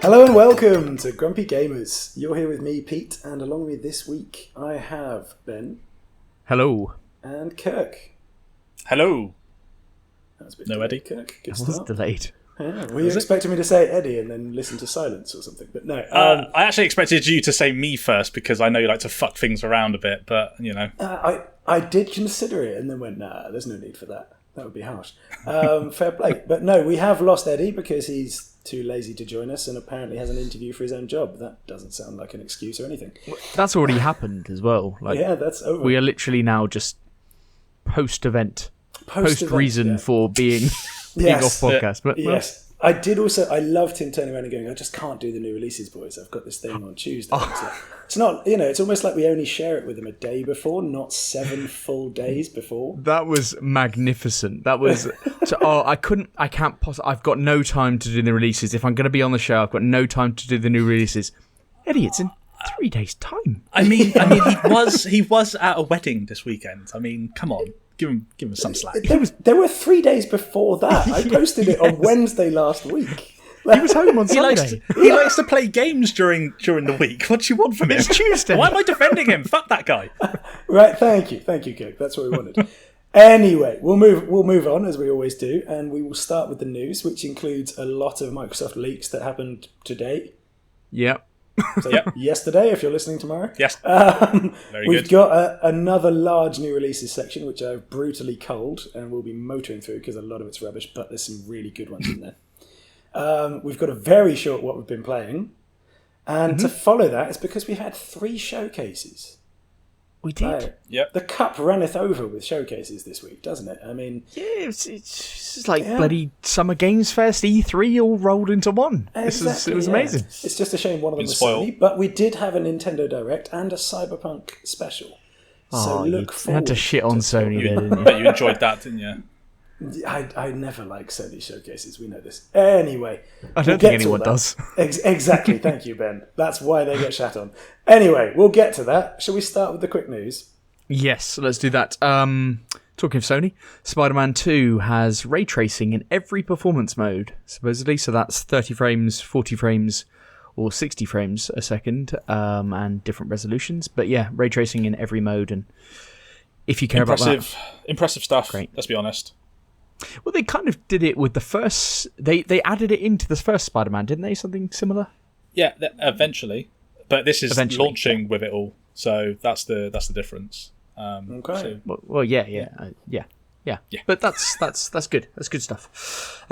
Hello and welcome to Grumpy Gamers. You're here with me, Pete, and along with me this week I have Ben. Hello. And Kirk. Hello. That was a bit no delayed, Eddie. Kirk. Good That was start. delayed. Yeah, were you expecting me to say Eddie and then listen to silence or something? But no. I actually expected you to say me first because I know you like to fuck things around a bit, but, you know. I did consider it and then went, nah, there's no need for that. That would be harsh. Fair play. But no, we have lost Eddie because he's too lazy to join us and apparently has an interview for his own job. That doesn't sound like an excuse or anything. That's already happened as well. Like, yeah, that's over. We are literally now just post-event, post-reason for being off podcast. But yes. I did also. I loved him turning around and going, "I just can't do the new releases, boys. I've got this thing on Tuesday." It's not, it's almost like we only share it with him a day before, not 7 full days before. That was magnificent. That was. I can't possibly. I've got no time to do the releases. If I'm going to be on the show, I've got no time to do the new releases. Eddie, it's in 3 days' time. I mean, he was at a wedding this weekend. I mean, come on. Give him some slack. There were 3 days before that. I posted it on Wednesday last week. He was home on Sunday. He likes to play games during the week. What do you want from him? It's Tuesday. Why am I defending him? Fuck that guy. Right, thank you, Kirk. That's what we wanted. Anyway, we'll move on as we always do, and we will start with the news, which includes a lot of Microsoft leaks that happened today. Yep. So yesterday, if you're listening tomorrow. Yes. We've got another large new releases section, which I've brutally culled and we'll be motoring through because a lot of it's rubbish, but there's some really good ones in there. We've got a very short what we've been playing. And to follow that, it's because we had 3 showcases. We did. Yep. The cup runneth over with showcases this week, doesn't it? I mean... Yeah, it's just like bloody Summer Games Fest, E3 all rolled into one. Exactly, it was amazing. It's just a shame one of them was spoiled. Sony, but we did have a Nintendo Direct and a Cyberpunk special. So look forward. You had to shit on Sony there, didn't you? Bet you enjoyed that, didn't you? I never like Sony showcases. We know this. Anyway, I don't think anyone does. Exactly. Thank you, Ben. That's why they get shat on. Anyway, we'll get to that. Shall we start with the quick news? Yes, let's do that. Talking of Sony, Spider-Man 2 has ray tracing in every performance mode, supposedly. So that's 30 frames, 40 frames, or 60 frames a second, and different resolutions. But yeah, ray tracing in every mode. And if you care about that, impressive stuff. Great. Let's be honest. Well, they kind of did it with the first... They added it into the first Spider-Man, didn't they? Something similar? Yeah, eventually. But this is launching with it all. So that's the difference. Okay. So, Well, yeah. But that's good. That's good stuff.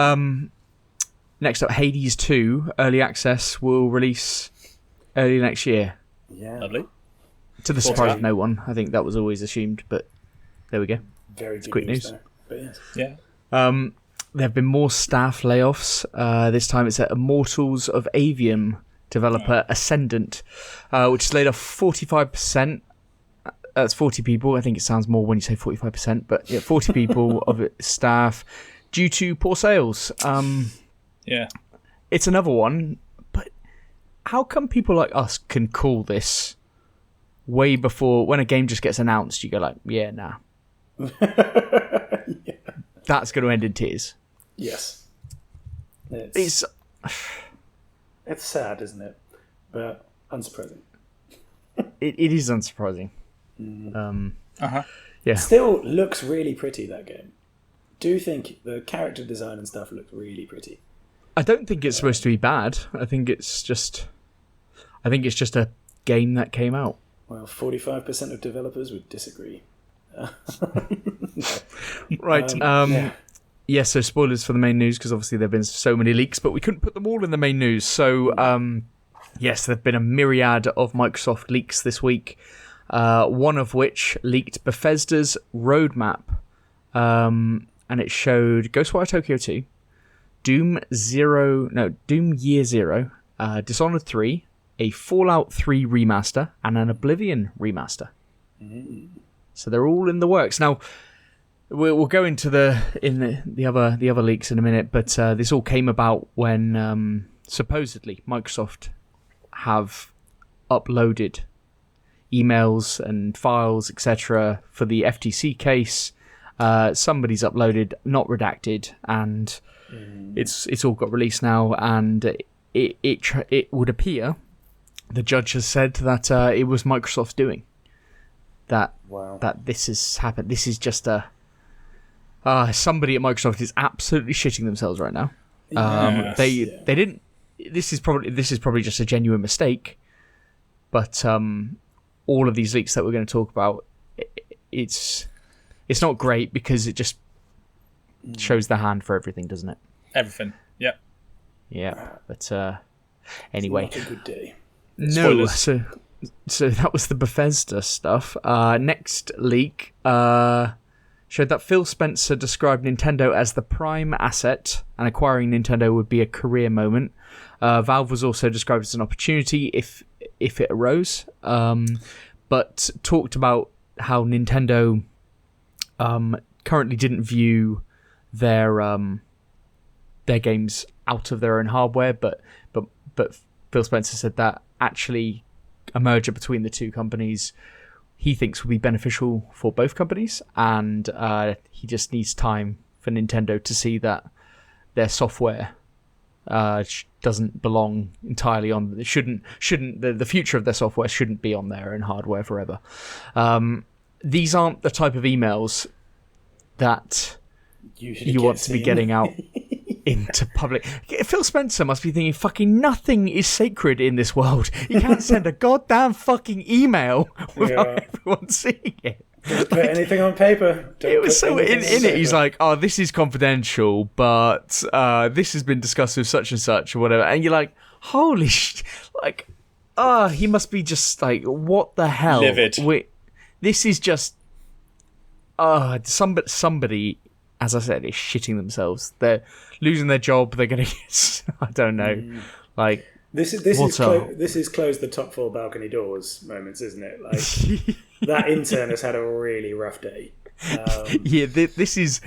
Next up, Hades 2 Early Access will release early next year. Yeah. Lovely. To the surprise of no one. I think that was always assumed, but there we go. Very good quick news. there, but yes. Yeah. There have been more staff layoffs. This time it's at Immortals of Avium developer Ascendant, which is laid off 45%. That's 40 people. I think it sounds more when you say 45%, but yeah, 40 people of its staff due to poor sales. Yeah. It's another one, but how come people like us can call this way before, when a game just gets announced, you go like, yeah, nah. That's going to end in tears. Yes. It's sad, isn't it? But unsurprising. It is unsurprising. Yeah. Still looks really pretty, that game. Do think the character design and stuff looked really pretty. I don't think it's supposed to be bad. I think it's just a game that came out. Well, 45% of developers would disagree. Right. Yes, so spoilers for the main news, because obviously there have been so many leaks, but we couldn't put them all in the main news. So, yes, there have been a myriad of Microsoft leaks this week, one of which leaked Bethesda's roadmap, and it showed Ghostwire Tokyo 2, Doom Year Zero, Dishonored 3, a Fallout 3 remaster, and an Oblivion remaster. So they're all in the works now. We'll go into the other leaks in a minute, but this all came about when supposedly Microsoft have uploaded emails and files, etc., for the FTC case. Somebody's uploaded, not redacted, and it's all got released now. And it would appear the judge has said that it was Microsoft's doing. That this has happened. This is just somebody at Microsoft is absolutely shitting themselves right now. They didn't. This is probably just a genuine mistake, but all of these leaks that we're going to talk about, it's not great because it just shows the hand for everything, doesn't it? Everything. Yeah. Yeah. But anyway, it's not a good day. No. So that was the Bethesda stuff. Next leak showed that Phil Spencer described Nintendo as the prime asset, and acquiring Nintendo would be a career moment. Valve was also described as an opportunity if it arose, but talked about how Nintendo currently didn't view their games out of their own hardware, but Phil Spencer said that actually a merger between the two companies he thinks will be beneficial for both companies, and he just needs time for Nintendo to see that their software doesn't belong entirely on. It shouldn't the future of their software shouldn't be on their own hardware forever. These aren't the type of emails that you want to be getting out into public. Phil Spencer must be thinking, fucking nothing is sacred in this world. You can't send a goddamn fucking email without everyone seeing it. Don't put anything on paper. It was so in it. He's like, oh, this is confidential, but this has been discussed with such and such or whatever. And you're like, holy shit. Like, he must be just like, what the hell? Livid. This is just, somebody, as I said, is shitting themselves. They're losing their job. They're going to get, I don't know. Like, This is close the top 4 balcony doors moments, isn't it? Like that intern has had a really rough day. Yeah, this is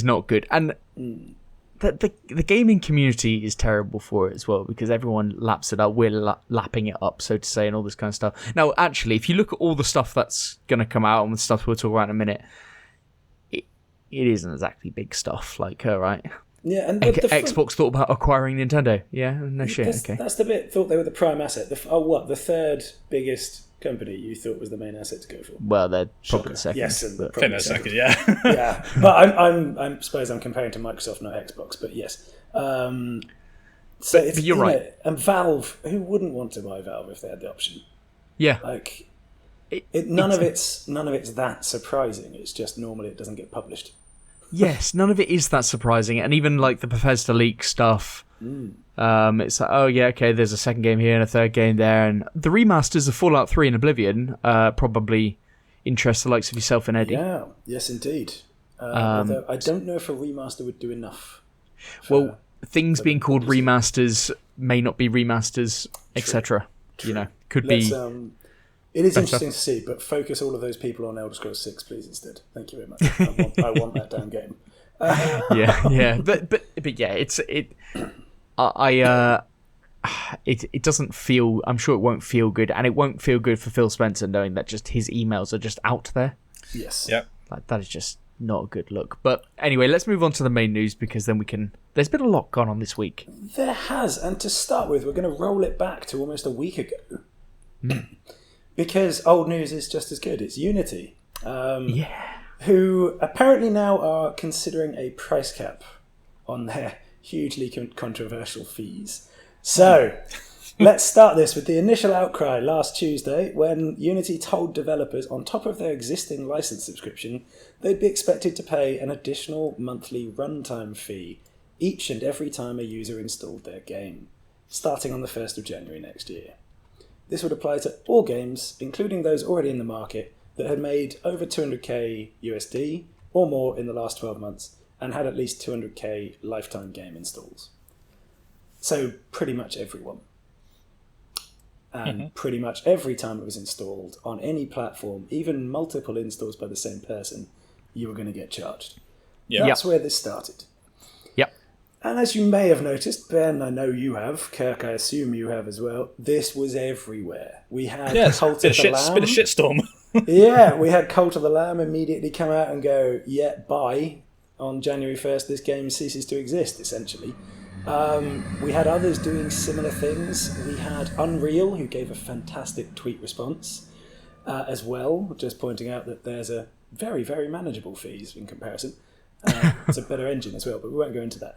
not good, and the gaming community is terrible for it as well, because everyone laps it up. We're lapping it up, so to say, and all this kind of stuff. Now, actually, if you look at all the stuff that's going to come out and the stuff we'll talk about in a minute, it isn't exactly big stuff. Like, right? Yeah, and Xbox thought about acquiring Nintendo. Yeah, no shit. Okay, that's the bit. Thought they were the prime asset. The third biggest company you thought was the main asset to go for? Well, they're probably the second. Yes, I think they're second. Yeah, yeah. But I suppose I'm comparing to Microsoft, not Xbox. But yes. So but you're right. And Valve, who wouldn't want to buy Valve if they had the option? Yeah. Like, none of it's that surprising. It's just normally it doesn't get published. Yes, none of it is that surprising, and even like the Bethesda leak stuff, it's like, oh yeah, okay, there's a second game here and a third game there, and the remasters of Fallout 3 and Oblivion probably interest the likes of yourself and Eddie. Yeah, yes, indeed. Although I don't know if a remaster would do enough. Well, things being called remasters may not be remasters, etc. You know, could be. It is interesting to see, but focus all of those people on Elder Scrolls 6, please, instead. Thank you very much. I want that damn game. Yeah, but yeah, it doesn't feel. I'm sure it won't feel good, and it won't feel good for Phil Spencer knowing that just his emails are just out there. Yes. Yep. Like, that is just not a good look. But anyway, let's move on to the main news, because then we can. There's been a lot gone on this week. There has, and to start with, we're going to roll it back to almost a week ago. Because old news is just as good. It's Unity, who apparently now are considering a price cap on their hugely controversial fees. So, let's start this with the initial outcry last Tuesday when Unity told developers on top of their existing license subscription they'd be expected to pay an additional monthly runtime fee each and every time a user installed their game, starting on the 1st of January next year. This would apply to all games, including those already in the market, that had made over 200k USD or more in the last 12 months and had at least 200k lifetime game installs. So pretty much everyone. And pretty much every time it was installed on any platform, even multiple installs by the same person, you were going to get charged. That's where this started. Yep. And as you may have noticed, Ben, I know you have, Kirk, I assume you have as well, this was everywhere. We had Cult of the Lamb. Bit of shitstorm. Yeah, we had Cult of the Lamb immediately come out and go, bye. On January 1st, this game ceases to exist, essentially. We had others doing similar things. We had Unreal, who gave a fantastic tweet response as well, just pointing out that there's a very, very manageable fees in comparison. It's a better engine as well, but we won't go into that.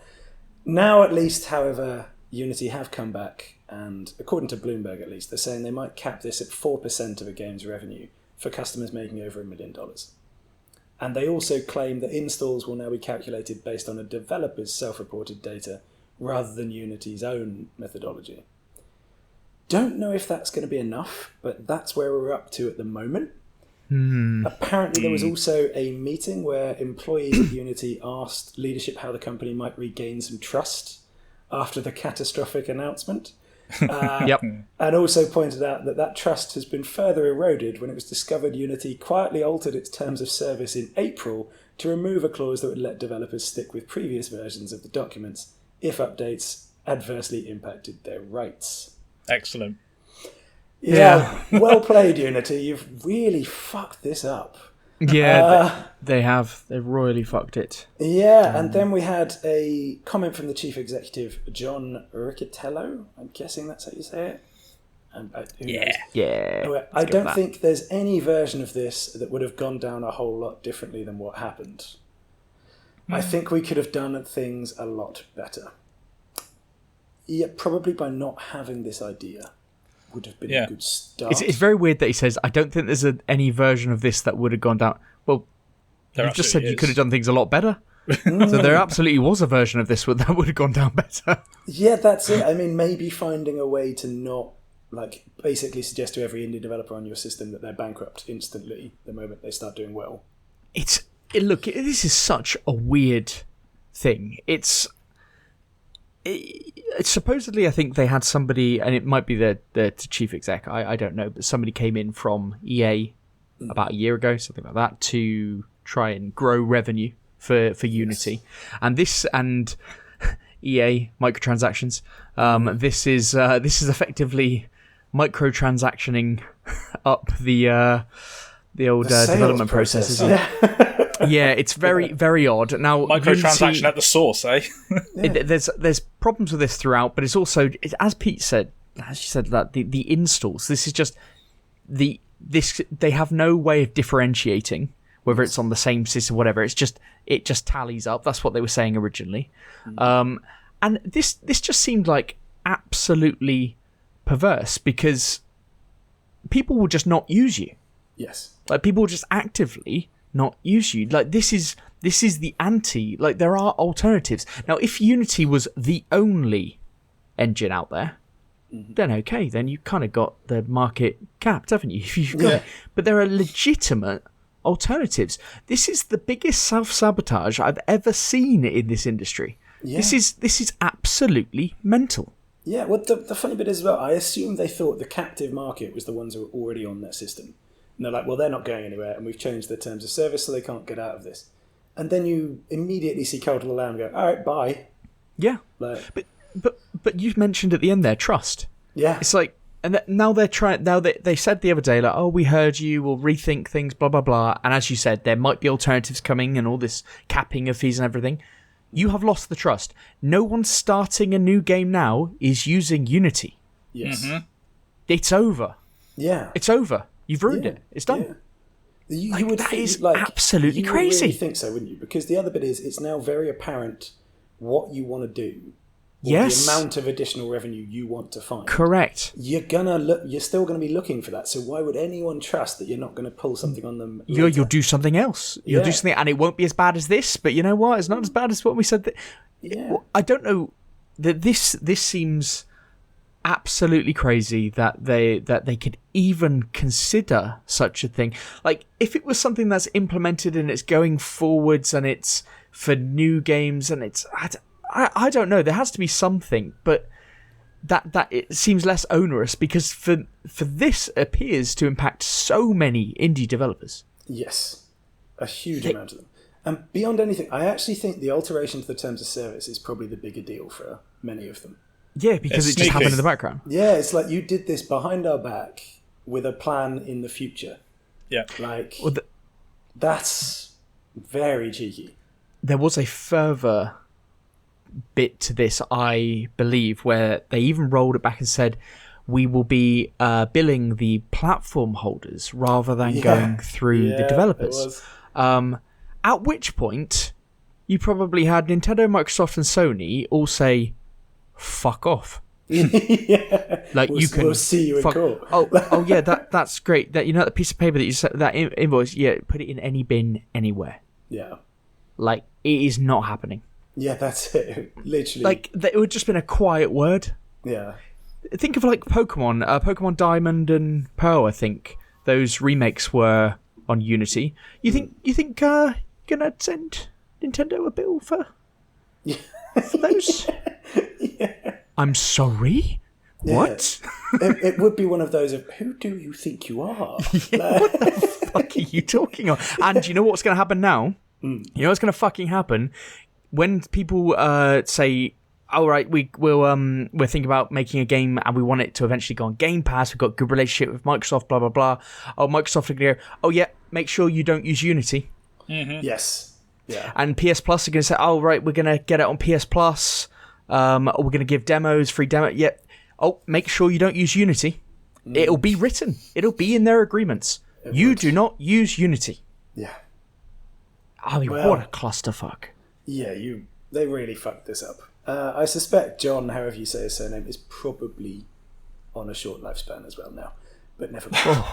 Now, at least, however, Unity have come back, and according to Bloomberg at least, they're saying they might cap this at 4% of a game's revenue for customers making over $1 million. And they also claim that installs will now be calculated based on a developer's self-reported data rather than Unity's own methodology. Don't know if that's going to be enough, but that's where we're up to at the moment. Apparently there was also a meeting where employees at Unity asked leadership how the company might regain some trust after the catastrophic announcement. And also pointed out that trust has been further eroded when it was discovered Unity quietly altered its terms of service in April to remove a clause that would let developers stick with previous versions of the documents if updates adversely impacted their rights. Excellent. Yeah, well played, Unity. You've really fucked this up. Yeah, they have. They've royally fucked it. Yeah, and then we had a comment from the chief executive, John Riccitello. I'm guessing that's how you say it. Yeah. I don't think there's any version of this that would have gone down a whole lot differently than what happened. I think we could have done things a lot better. Yeah, probably by not having this idea would have been a good start. It's very weird that he says, I don't think there's any version of this that would have gone down. Well, you just said you could have done things a lot better. So there absolutely was a version of this that would have gone down better. Yeah, that's it. I mean, maybe finding a way to not, basically suggest to every indie developer on your system that they're bankrupt instantly the moment they start doing well. Look, this is such a weird thing. It's supposedly, I think they had somebody, and it might be the chief exec, I don't know, but somebody came in from EA about a year ago, something like that, to try and grow revenue for Unity. And EA microtransactions. This is effectively microtransactioning up the old development processes. Yeah, it's very, very odd. Now, microtransaction at the source, eh? There's problems with this throughout, but it's also, as Pete said, that the installs. This is just they have no way of differentiating whether it's on the same system, whatever. It just tallies up. That's what they were saying originally, and this just seemed like absolutely perverse because people will just not use you. Yes, people will just actively not use you. This is the anti. There are alternatives. Now, if Unity was the only engine out there, then okay, then you kind of got the market capped, haven't you? But there are legitimate alternatives. This is the biggest self-sabotage I've ever seen in this industry. Yeah. This is absolutely mental. Yeah, well, the funny bit is as well, I assume they thought the captive market was the ones who were already on their system. And they're like, well, they're not going anywhere, and we've changed their terms of service, so they can't get out of this. And then you immediately see Cult of the Lamb go, all right, bye. Yeah. But you mentioned at the end there, trust. Yeah. It's like, and now they're trying. Now they said the other day, oh, we heard you. We'll rethink things. Blah blah blah. And as you said, there might be alternatives coming, and all this capping of fees and everything. You have lost the trust. No one starting a new game now is using Unity. Yes. Mm-hmm. It's over. Yeah. It's over. You've ruined it. It's done. Yeah. You would that think, is absolutely crazy. You would really think so, wouldn't you? Because the other bit is, it's now very apparent what you want to do. Yes. The amount of additional revenue you want to find. Correct. You're still going to be looking for that. So why would anyone trust that you're not going to pull something on them? You'll do something else. You'll do something, and it won't be as bad as this. But you know what? It's not as bad as what we said. I don't know. That this seems absolutely crazy that they could even consider such a thing. If it was something that's implemented and it's going forwards and it's for new games and it's I don't know, there has to be something, but that it seems less onerous because for this appears to impact so many indie developers. Yes, a huge amount of them. And beyond anything, I actually think the alteration to the terms of service is probably the bigger deal for many of them. Yeah, because it just happened in the background. Yeah, it's like you did this behind our back with a plan in the future. Yeah. Like, that's very cheeky. There was a further bit to this, I believe, where they even rolled it back and said, we will be billing the platform holders rather than going through the developers. At which point, you probably had Nintendo, Microsoft, and Sony all say, fuck off. Like we'll see you in court. Oh yeah, that's great. That, you know, that piece of paper that you said, that invoice, put it in any bin anywhere. Yeah. Like, it is not happening. Yeah, that's it. Literally. Like, it would just been a quiet word. Yeah. Think of like Pokemon, Pokemon Diamond and Pearl. I think those remakes were on Unity. You think you're gonna send Nintendo a bill for those? Yeah. I'm sorry. Yeah. What? It would be one of those of, who do you think you are? What the fuck are you talking about? And you know what's going to happen now? You know what's going to fucking happen when people say, all right, we're thinking about making a game and we want it to eventually go on Game Pass. We've got a good relationship with Microsoft, blah, blah, blah. Oh, Microsoft are going to go, oh, yeah, make sure you don't use Unity. Mm-hmm. Yes. Yeah. And PS Plus are going to say, oh, right, we're going to get it on PS Plus. Or we're going to give demos, free demo. Yeah. Oh, make sure you don't use Unity. It'll be written. It'll be in their agreements. You do not use Unity. Yeah. I mean, what a clusterfuck. Yeah, they really fucked this up. I suspect John, however you say his surname, is probably on a short lifespan as well now. But never mind.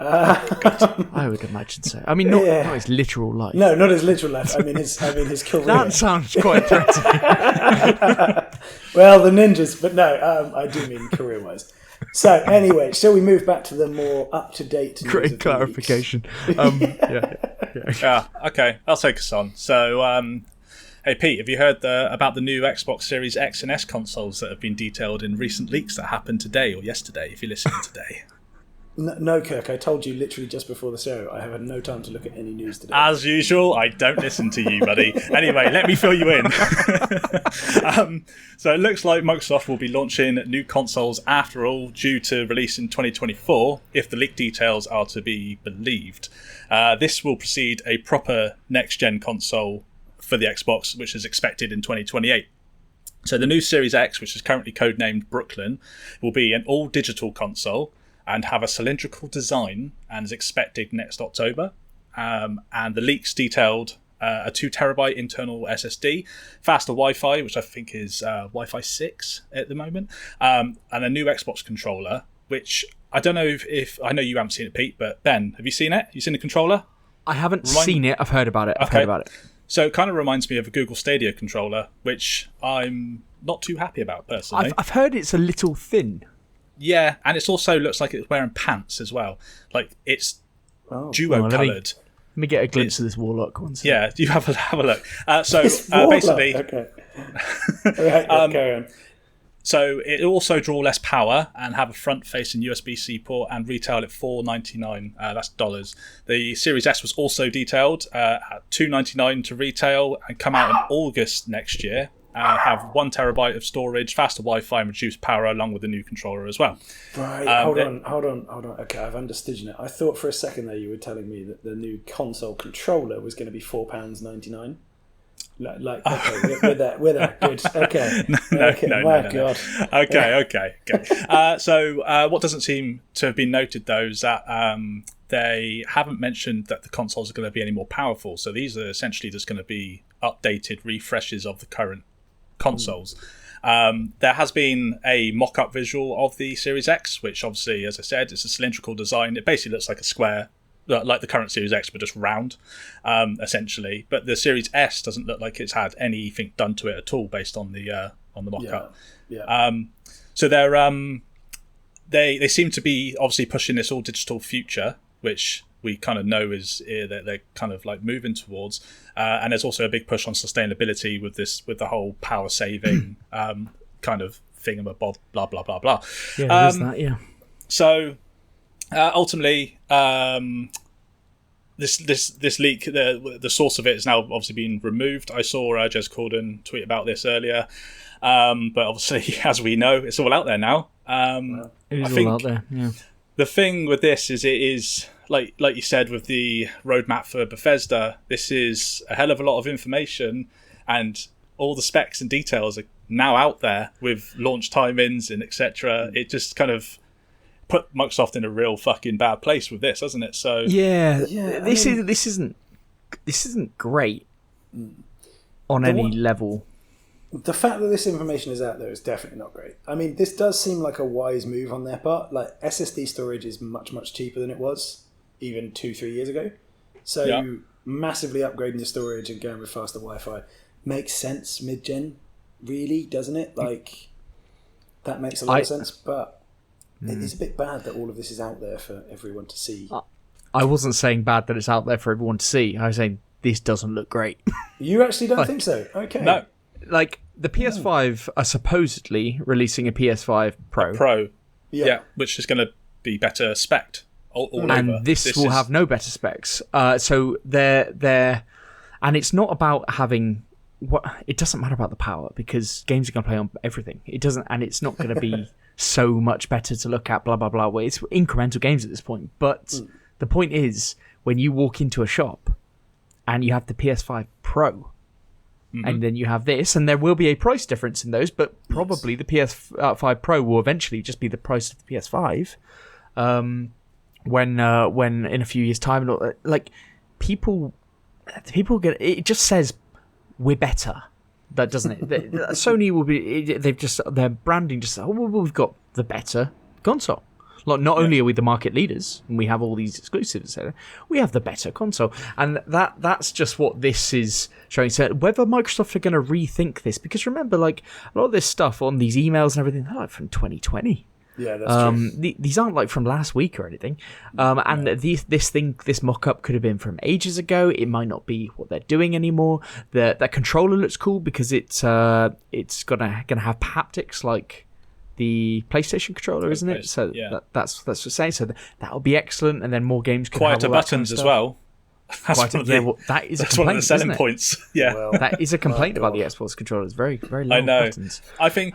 I would imagine so. I mean, not his literal life. No, not his literal life. I mean his career. That sounds quite threatening. Well, the ninjas, but no, I do mean career-wise. So anyway, shall we move back to the more up-to-date news? Great clarification. Okay, I'll take us on. So, hey Pete, have you heard about the new Xbox Series X and S consoles that have been detailed in recent leaks that happened today or yesterday, if you're listening today? No, Kirk, I told you literally just before the show, I have had no time to look at any news today. As usual, I don't listen to you, buddy. Anyway, let me fill you in. So it looks like Microsoft will be launching new consoles after all, due to release in 2024, if the leaked details are to be believed. This will precede a proper next-gen console for the Xbox, which is expected in 2028. So the new Series X, which is currently codenamed Brooklyn, will be an all-digital console and have a cylindrical design and is expected next October. And the leaks detailed a 2 terabyte internal SSD, faster Wi-Fi, which I think is Wi-Fi 6 at the moment, and a new Xbox controller, which I don't know if I know you haven't seen it, Pete, but Ben, have you seen it? You seen the controller? I haven't seen it. I've heard about it. I've heard about it. So it kind of reminds me of a Google Stadia controller, which I'm not too happy about personally. I've heard it's a little thin. Yeah, and it also looks like it's wearing pants as well. Like it's duo coloured. Let me get a glimpse of this Warlock one. Yeah, you have a look. Basically, okay. Right, carry on. So it also draw less power and have a front-facing USB-C port and retail at $499. That's dollars. The Series S was also detailed at $299 to retail and come out in August next year. Have 1 terabyte of storage, faster Wi-Fi, and reduced power, along with the new controller as well. Right, hold on. Okay, I've understood you now. I thought for a second there you were telling me that the new console controller was going to be £4.99. Okay, we're there. Good. Okay. No. God. Okay. So what doesn't seem to have been noted though is that they haven't mentioned that the consoles are going to be any more powerful. So these are essentially just going to be updated refreshes of the current consoles. There has been a mock-up visual of the Series X, which obviously, as I said, it's a cylindrical design. It basically looks like a square, like the current Series X, but just round, essentially. But the Series S doesn't look like it's had anything done to it at all, based on the mock-up. Yeah. So they seem to be obviously pushing this all digital future, which we kind of know is that they're kind of like moving towards. And there's also a big push on sustainability with the whole power saving kind of thingamabob, blah blah blah blah. Yeah, there's that. Yeah. So ultimately, this leak, the source of it has now obviously been removed. I saw Jez Corden tweet about this earlier, but obviously, as we know, it's all out there now. It is I think all out there. Yeah. the thing with this is, it is like you said with the roadmap for Bethesda. This is a hell of a lot of information, and all the specs and details are now out there with launch timings and etc. It just kind of put Microsoft in a real fucking bad place with this, hasn't it? So this isn't great on any level. The fact that this information is out there is definitely not great. I mean, this does seem like a wise move on their part. Like, SSD storage is much, much cheaper than it was even 2-3 years ago. So massively upgrading the storage and going with faster Wi-Fi makes sense mid-gen, really, doesn't it? Like, that makes a lot of sense, but it is a bit bad that all of this is out there for everyone to see. I wasn't saying bad that it's out there for everyone to see. I was saying this doesn't look great. You actually don't think so? Okay. no, Like, the PS5 are supposedly releasing a PS5 Pro. Yeah, which is going to be better spec'd all and over. this will have no better specs. So they're and it's not about having it doesn't matter about the power, because games are going to play on everything. It doesn't, and it's not going to be so much better to look at. Blah blah blah. Well, it's incremental games at this point. But the point is, when you walk into a shop and you have the PS5 Pro. And then you have this, and there will be a price difference in those, but probably the PS5 Pro will eventually just be the price of the PS5. When in a few years' time, like people get it, just says we're better. That doesn't it? Sony will be. Their branding just. Oh, well, we've got the better console. Like, not only are we the market leaders and we have all these exclusives, we have the better console, and that's just what this is showing. So whether Microsoft are going to rethink this, because remember, like, a lot of this stuff on these emails and everything, they're like from 2020. Yeah, that's true. These aren't like from last week or anything. And this mock-up could have been from ages ago. It might not be what they're doing anymore. That controller looks cool because it's gonna have haptics like the PlayStation controller, isn't it? So that's what saying. So that'll be excellent, and then more games can quieter have all buttons that as well. That is that's a one of the complaint, selling isn't it? points. Yeah, Well, that is a complaint about the Xbox controllers. Very, very long I know. buttons. I think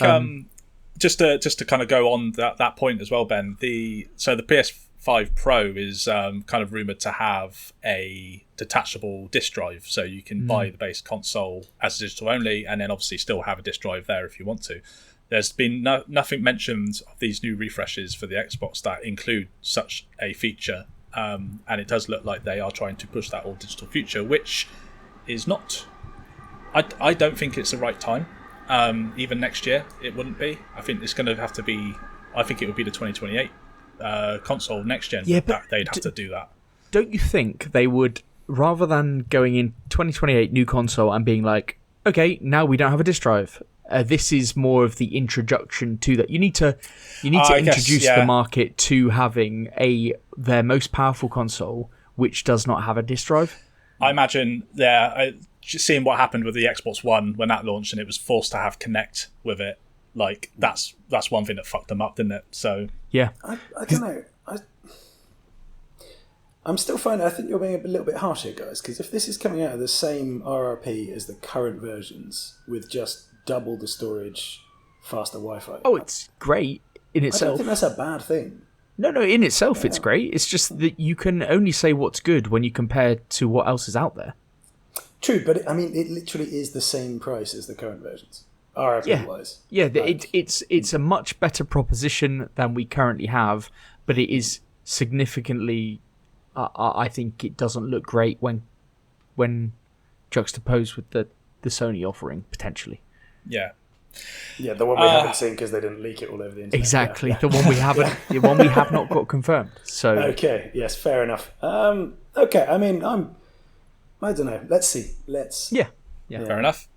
just to kind of go on that point as well, Ben. The PS5 Pro is kind of rumored to have a detachable disk drive, so you can buy the base console as digital only, and then obviously still have a disk drive there if you want to. There's been nothing mentioned of these new refreshes for the Xbox that include such a feature, and it does look like they are trying to push that all digital future, which is not. I don't think it's the right time. Even next year, it wouldn't be. I think it's going to have to be. I think it would be the 2028 console next gen. Yeah, but they'd have to do that. Don't you think they would, rather than going in 2028 new console and being like, okay, now we don't have a disk drive. This is more of the introduction to that. You need to introduce the market to having their most powerful console, which does not have a disk drive. I imagine seeing what happened with the Xbox One when that launched and it was forced to have Kinect with it. Like that's one thing that fucked them up, didn't it? So yeah, I don't know. I'm still finding. I think you're being a little bit harsh here, guys. Because if this is coming out of the same RRP as the current versions with just double the storage, faster Wi-Fi. Oh, it's great in itself. I don't think that's a bad thing. No, in itself it's great. It's just that you can only say what's good when you compare to what else is out there. True, but it literally is the same price as the current versions, RRP-wise. Yeah, it's a much better proposition than we currently have, but it is significantly. I think it doesn't look great when juxtaposed with the Sony offering potentially. Yeah, the one we haven't seen because they didn't leak it all over the internet. Exactly, the one we haven't, the one we have not got confirmed. So okay, yes, fair enough. Okay, I mean, I don't know. Let's see. Yeah. Fair enough.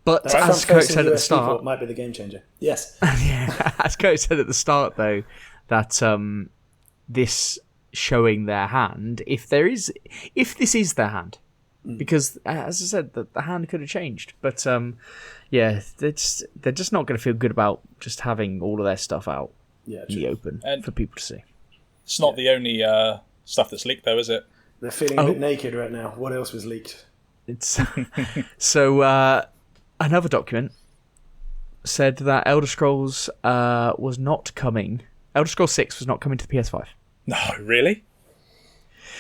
But as Kurt said at the start, might be the game changer. Yes. As Kurt said at the start, though, that this showing their hand, if this is their hand. Because, as I said, the hand could have changed. But, yeah, they're just not going to feel good about just having all of their stuff out in the open for people to see. It's not the only stuff that's leaked, though, is it? They're feeling a bit naked right now. What else was leaked? It's so another document said that Elder Scrolls was not coming. Elder Scrolls 6 was not coming to the PS5. No, really?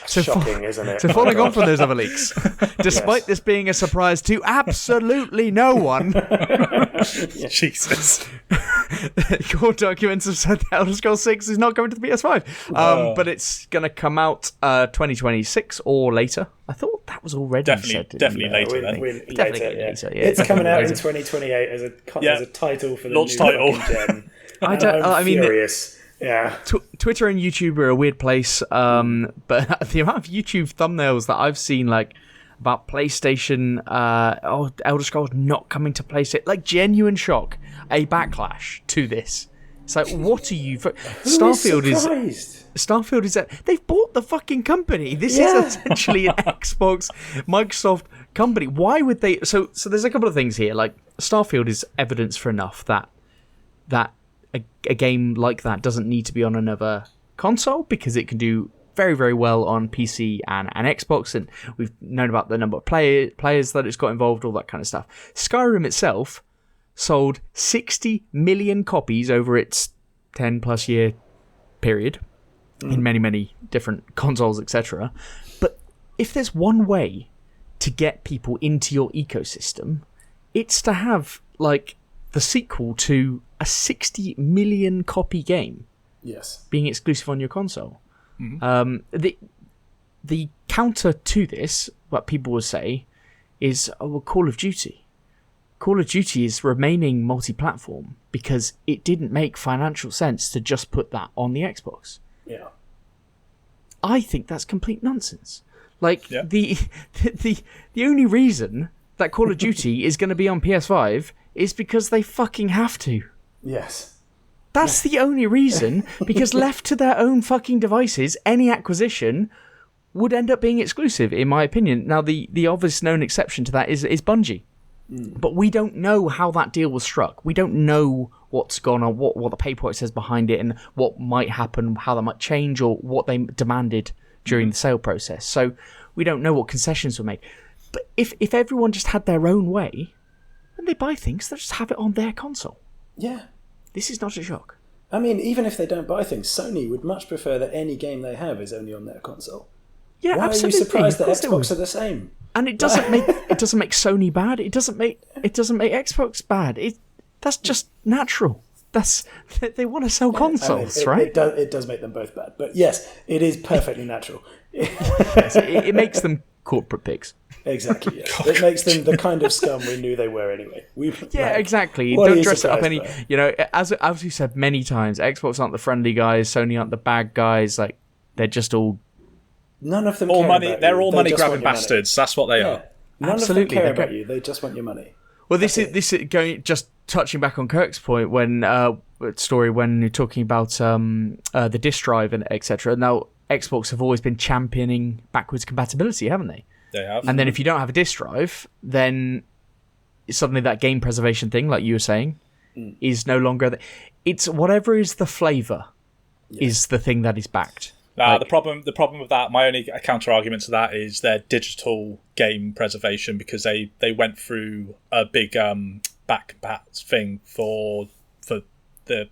So shocking, isn't it? So following on from those other leaks, despite this being a surprise to absolutely no one, Jesus. court documents have said that Elder Scrolls 6 is not coming to the PS5, but it's going to come out 2026 or later. I thought that was already said. Definitely later. Later. Yeah, it's coming out in 2028 as a title for the launch new title. Gen. I'm furious. Yeah, Twitter and YouTube are a weird place, but the amount of YouTube thumbnails that I've seen, like about PlayStation, Elder Scrolls not coming to PlayStation, like genuine shock, a backlash to this. It's like, what are you? Starfield is they've bought the fucking company. This is essentially an Xbox, Microsoft company. Why would they? So there's a couple of things here. Like Starfield is evidence for enough that a game like that doesn't need to be on another console because it can do very, very well on PC and Xbox, and we've known about the number of players that it's got involved, all that kind of stuff. Skyrim itself sold 60 million copies over its 10-plus year period in many, many different consoles, etc. But if there's one way to get people into your ecosystem, it's to have, like, the sequel to a 60 million copy game being exclusive on your console. The counter to this, what people will say, is Call of Duty. Call of Duty is remaining multi-platform because it didn't make financial sense to just put that on the Xbox. Yeah, I think that's complete nonsense. Like the only reason that Call of Duty is going to be on PS5 is because they fucking have to. Yes. That's the only reason, because left to their own fucking devices, any acquisition would end up being exclusive, in my opinion. Now, the obvious known exception to that is Bungie. But we don't know how that deal was struck. We don't know what's gone on, what the paperwork says behind it, and what might happen, how that might change, or what they demanded during the sale process. So we don't know what concessions were made. But if everyone just had their own way, when they buy things, they'll just have it on their console. Yeah. This is not a shock. I mean, even if they don't buy things, Sony would much prefer that any game they have is only on their console. Yeah, Why absolutely. are you surprised that Xbox are the same? And it doesn't make Sony bad. It doesn't make Xbox bad. That's just natural. They want to sell consoles, right? It does make them both bad, but yes, it is perfectly natural. Yes, it makes them corporate pigs. Exactly. Yeah. It makes them the kind of scum we knew they were anyway. Exactly. Don't dress it up any. You know, as you said many times, Xbox aren't the friendly guys. Sony aren't the bad guys. Like they're just all. None of them. All care money. About They're you. all They money just grabbing want your bastards. money. That's what they are. None Absolutely, of them care about you. They just want your money. Well, this is going just touching back on Kirk's point when you're talking about the disk drive and etc. Now, Xbox have always been championing backwards compatibility, haven't they? They have. And then if you don't have a disk drive, then suddenly that game preservation thing, like you were saying, is no longer. It's whatever is the flavour is the thing that is backed. The problem with that, my only counter argument to that is their digital game preservation, because they went through a big backpat thing for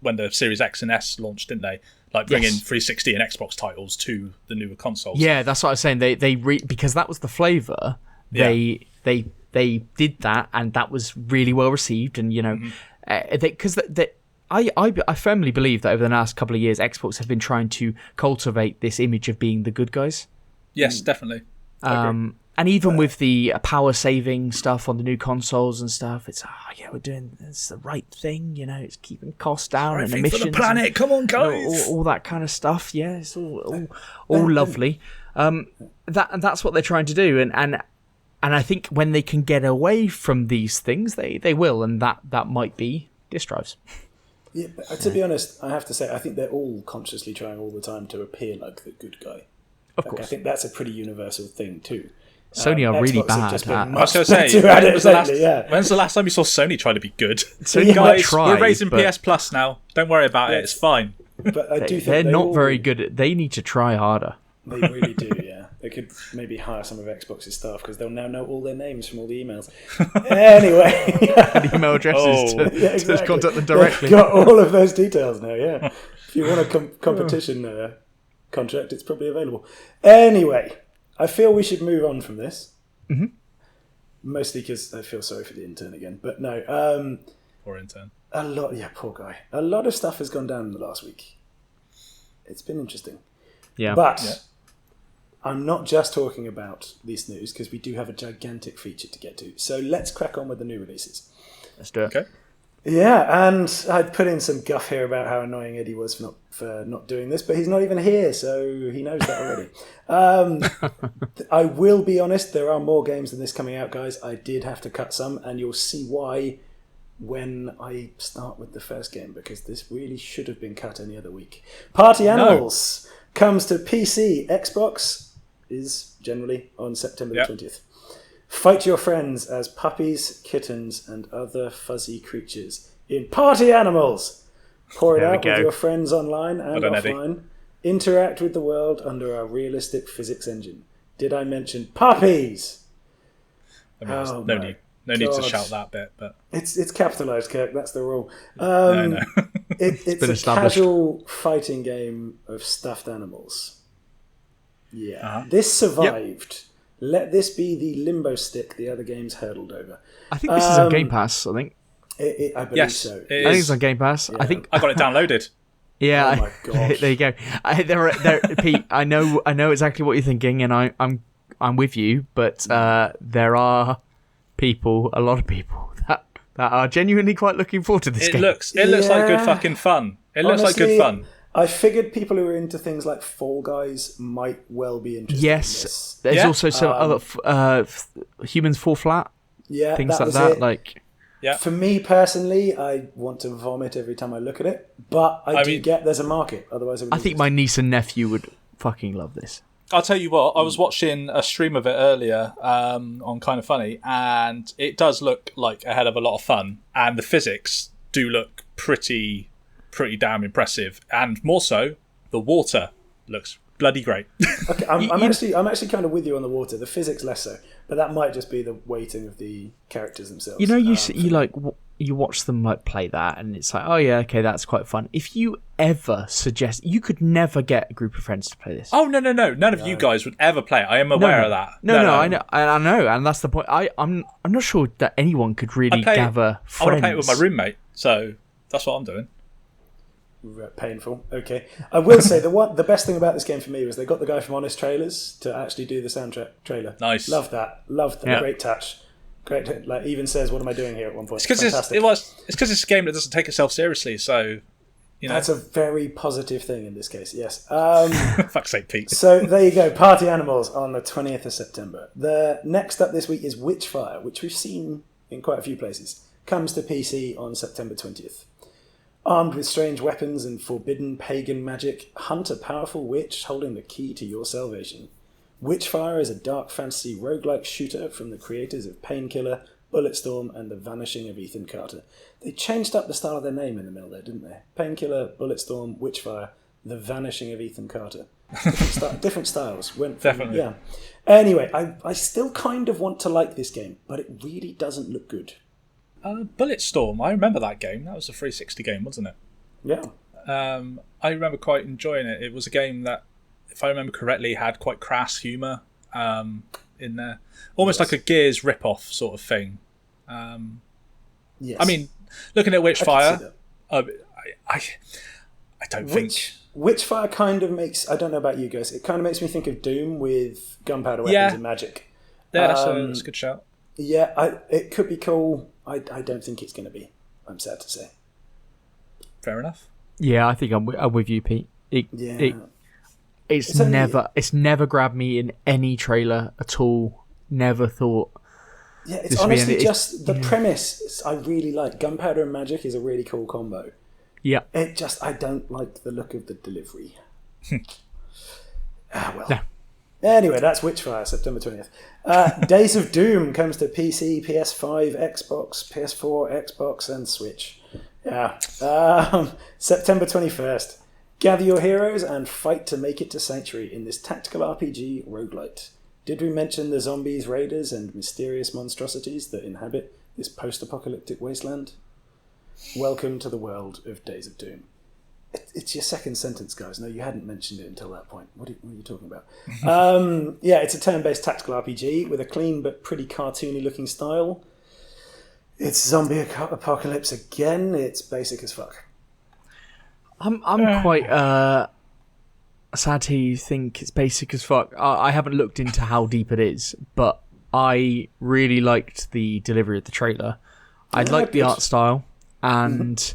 when the Series X and S launched, didn't they? Like bringing 360 and Xbox titles to the newer consoles. Yeah, that's what I was saying. Because that was the flavour. They did that, and that was really well received. And because I firmly believe that over the last couple of years, Xbox have been trying to cultivate this image of being the good guys. Yes, definitely. And even with the power saving stuff on the new consoles and stuff, it's we're doing it's the right thing. It's keeping costs down and emissions for the planet. Come on, guys! All that kind of stuff. Yeah, it's all lovely. That's what they're trying to do, and I think when they can get away from these things, they will, and that might be disk drives. Yeah, but to be honest, I have to say, I think they're all consciously trying all the time to appear like the good guy. Of course. I think that's a pretty universal thing too. Sony are really Xbox have bad just been at. I was going to much say, better at it lately, when's the last time you saw Sony try to be good? Sony might Guys, try, we're raising but PS Plus now. Don't worry about it. It's fine. But I do think they're not all, very good at. They need to try harder. They really do, yeah. They could maybe hire some of Xbox's staff because they'll now know all their names from all the emails. Anyway. And email addresses to contact them directly. They've got all of those details now, yeah. If you want a competition contract, it's probably available. Anyway, I feel we should move on from this. Mm-hmm. Mostly because I feel sorry for the intern again. But no. Poor intern. Poor guy. A lot of stuff has gone down in the last week. It's been interesting. Yeah. But I'm not just talking about this news because we do have a gigantic feature to get to. So let's crack on with the new releases. Let's do it. Okay. Yeah, and I'd put in some guff here about how annoying Eddie was for not doing this, but he's not even here, so he knows that already. I will be honest, there are more games than this coming out, guys. I did have to cut some, and you'll see why when I start with the first game, because this really should have been cut any other week. Party Animals comes to PC. Xbox is generally on September the 20th. Fight your friends as puppies, kittens, and other fuzzy creatures in Party Animals. Pour it out with your friends online and offline. Interact with the world under our realistic physics engine. Did I mention puppies? I mean, no need to shout that bit, but it's capitalised, Kirk. That's the rule. No. It's a casual fighting game of stuffed animals. Yeah, This survived. Yep. Let this be the limbo stick the other games hurtled over. I think this is on Game Pass. I think. I believe so. I think it's on Game Pass. Yeah. I think I got it downloaded. Yeah. Oh my gosh. There you go. Pete, I know exactly what you're thinking, and I'm with you. But there are a lot of people that are genuinely quite looking forward to this game. It looks like good fucking fun. It looks like good fun. I figured people who are into things like Fall Guys might well be interested in this. There's also some other Humans Fall Flat. Yeah, things like that. Like, for me personally, I want to vomit every time I look at it. But I do get there's a market. Otherwise, I think my niece and nephew would fucking love this. I'll tell you what. I was watching a stream of it earlier on Kind of Funny, and it does look like a hell of a lot of fun. And the physics do look pretty damn impressive, and more so, the water looks bloody great. Okay, I'm actually kind of with you on the water. The physics less so, but that might just be the weighting of the characters themselves. You know, you watch them like play that, and it's like, oh yeah, okay, that's quite fun. If you ever suggest, you could never get a group of friends to play this. Oh no, none of you guys would ever play it. I am aware of that. No, I know, and that's the point. I'm not sure that anyone could really gather friends. I want to play it with my roommate, so that's what I'm doing. Painful. Okay, I will say the best thing about this game for me was they got the guy from Honest Trailers to actually do the soundtrack trailer. Nice. Love that. Yeah. Great touch. Great. Like even says, "What am I doing here?" At one point. It's because it's a game that doesn't take itself seriously. So, that's a very positive thing in this case. Yes. Fuck's sake, Pete. So there you go. Party Animals on the 20th of September. The next up this week is Witchfire, which we've seen in quite a few places. Comes to PC on September 20th. Armed with strange weapons and forbidden pagan magic, hunt a powerful witch holding the key to your salvation. Witchfire is a dark fantasy roguelike shooter from the creators of Painkiller, Bulletstorm, and The Vanishing of Ethan Carter. They changed up the style of their name in the middle there, didn't they? Painkiller, Bulletstorm, Witchfire, The Vanishing of Ethan Carter. Different styles. Definitely. Yeah. Anyway, I still kind of want to like this game, but it really doesn't look good. Bulletstorm, I remember that game. That was a 360 game, wasn't it? Yeah. I remember quite enjoying it. It was a game that, if I remember correctly, had quite crass humour in there. Almost like a Gears rip-off sort of thing. Yes. I mean, looking at Witchfire, I don't think... Witchfire kind of makes... I don't know about you guys. It kind of makes me think of Doom with gunpowder weapons and magic. Yeah, that's a good shout. Yeah, it could be cool. I don't think it's going to be. I'm sad to say. Fair enough. Yeah, I think I'm with you, Pete. It's never grabbed me in any trailer at all. Never thought. Yeah, it's honestly just the premise. I really like gunpowder and magic is a really cool combo. Yeah. I don't like the look of the delivery. Well. No. Anyway, that's Witchfire, September 20th. Days of Doom comes to PC, PS5, Xbox, PS4, Xbox, and Switch. Yeah. September 21st. Gather your heroes and fight to make it to Sanctuary in this tactical RPG roguelite. Did we mention the zombies, raiders, and mysterious monstrosities that inhabit this post-apocalyptic wasteland? Welcome to the world of Days of Doom. It's your second sentence, guys. No, you hadn't mentioned it until that point. What are you talking about? Yeah, it's a turn-based tactical RPG with a clean but pretty cartoony-looking style. It's zombie apocalypse again. It's basic as fuck. I'm quite sad to hear you think it's basic as fuck. I haven't looked into how deep it is, but I really liked the delivery of the trailer. I liked the art style, and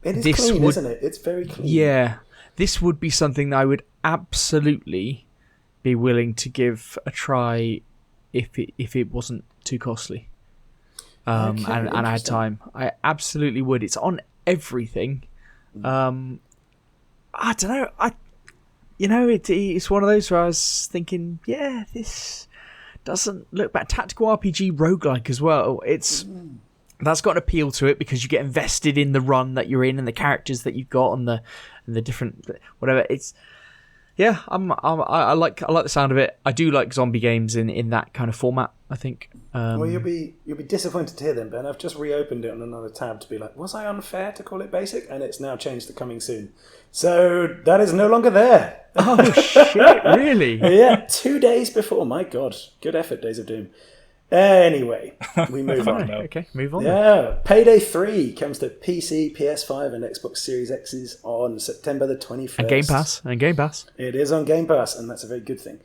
it is clean, isn't it? It's very clean. Yeah, this would be something that I would absolutely be willing to give a try if it wasn't too costly. And I had time. I absolutely would. It's on everything. I don't know. It's one of those where I was thinking, yeah, this doesn't look bad. Tactical RPG roguelike as well. That's got an appeal to it because you get invested in the run that you're in and the characters that you've got and the different whatever. I like the sound of it. I do like zombie games in that kind of format, I think. Well, you'll be disappointed to hear then, Ben. I've just reopened it on another tab to be like, was I unfair to call it basic? And it's now changed to coming soon. So that is no longer there. Oh, shit, really? Yeah, 2 days before. My God. Good effort, Days of Doom. Anyway, we move on. Okay, move on. Yeah, Payday 3 comes to PC, PS5, and Xbox Series X's on September the 21st. And Game Pass. It is on Game Pass, and that's a very good thing.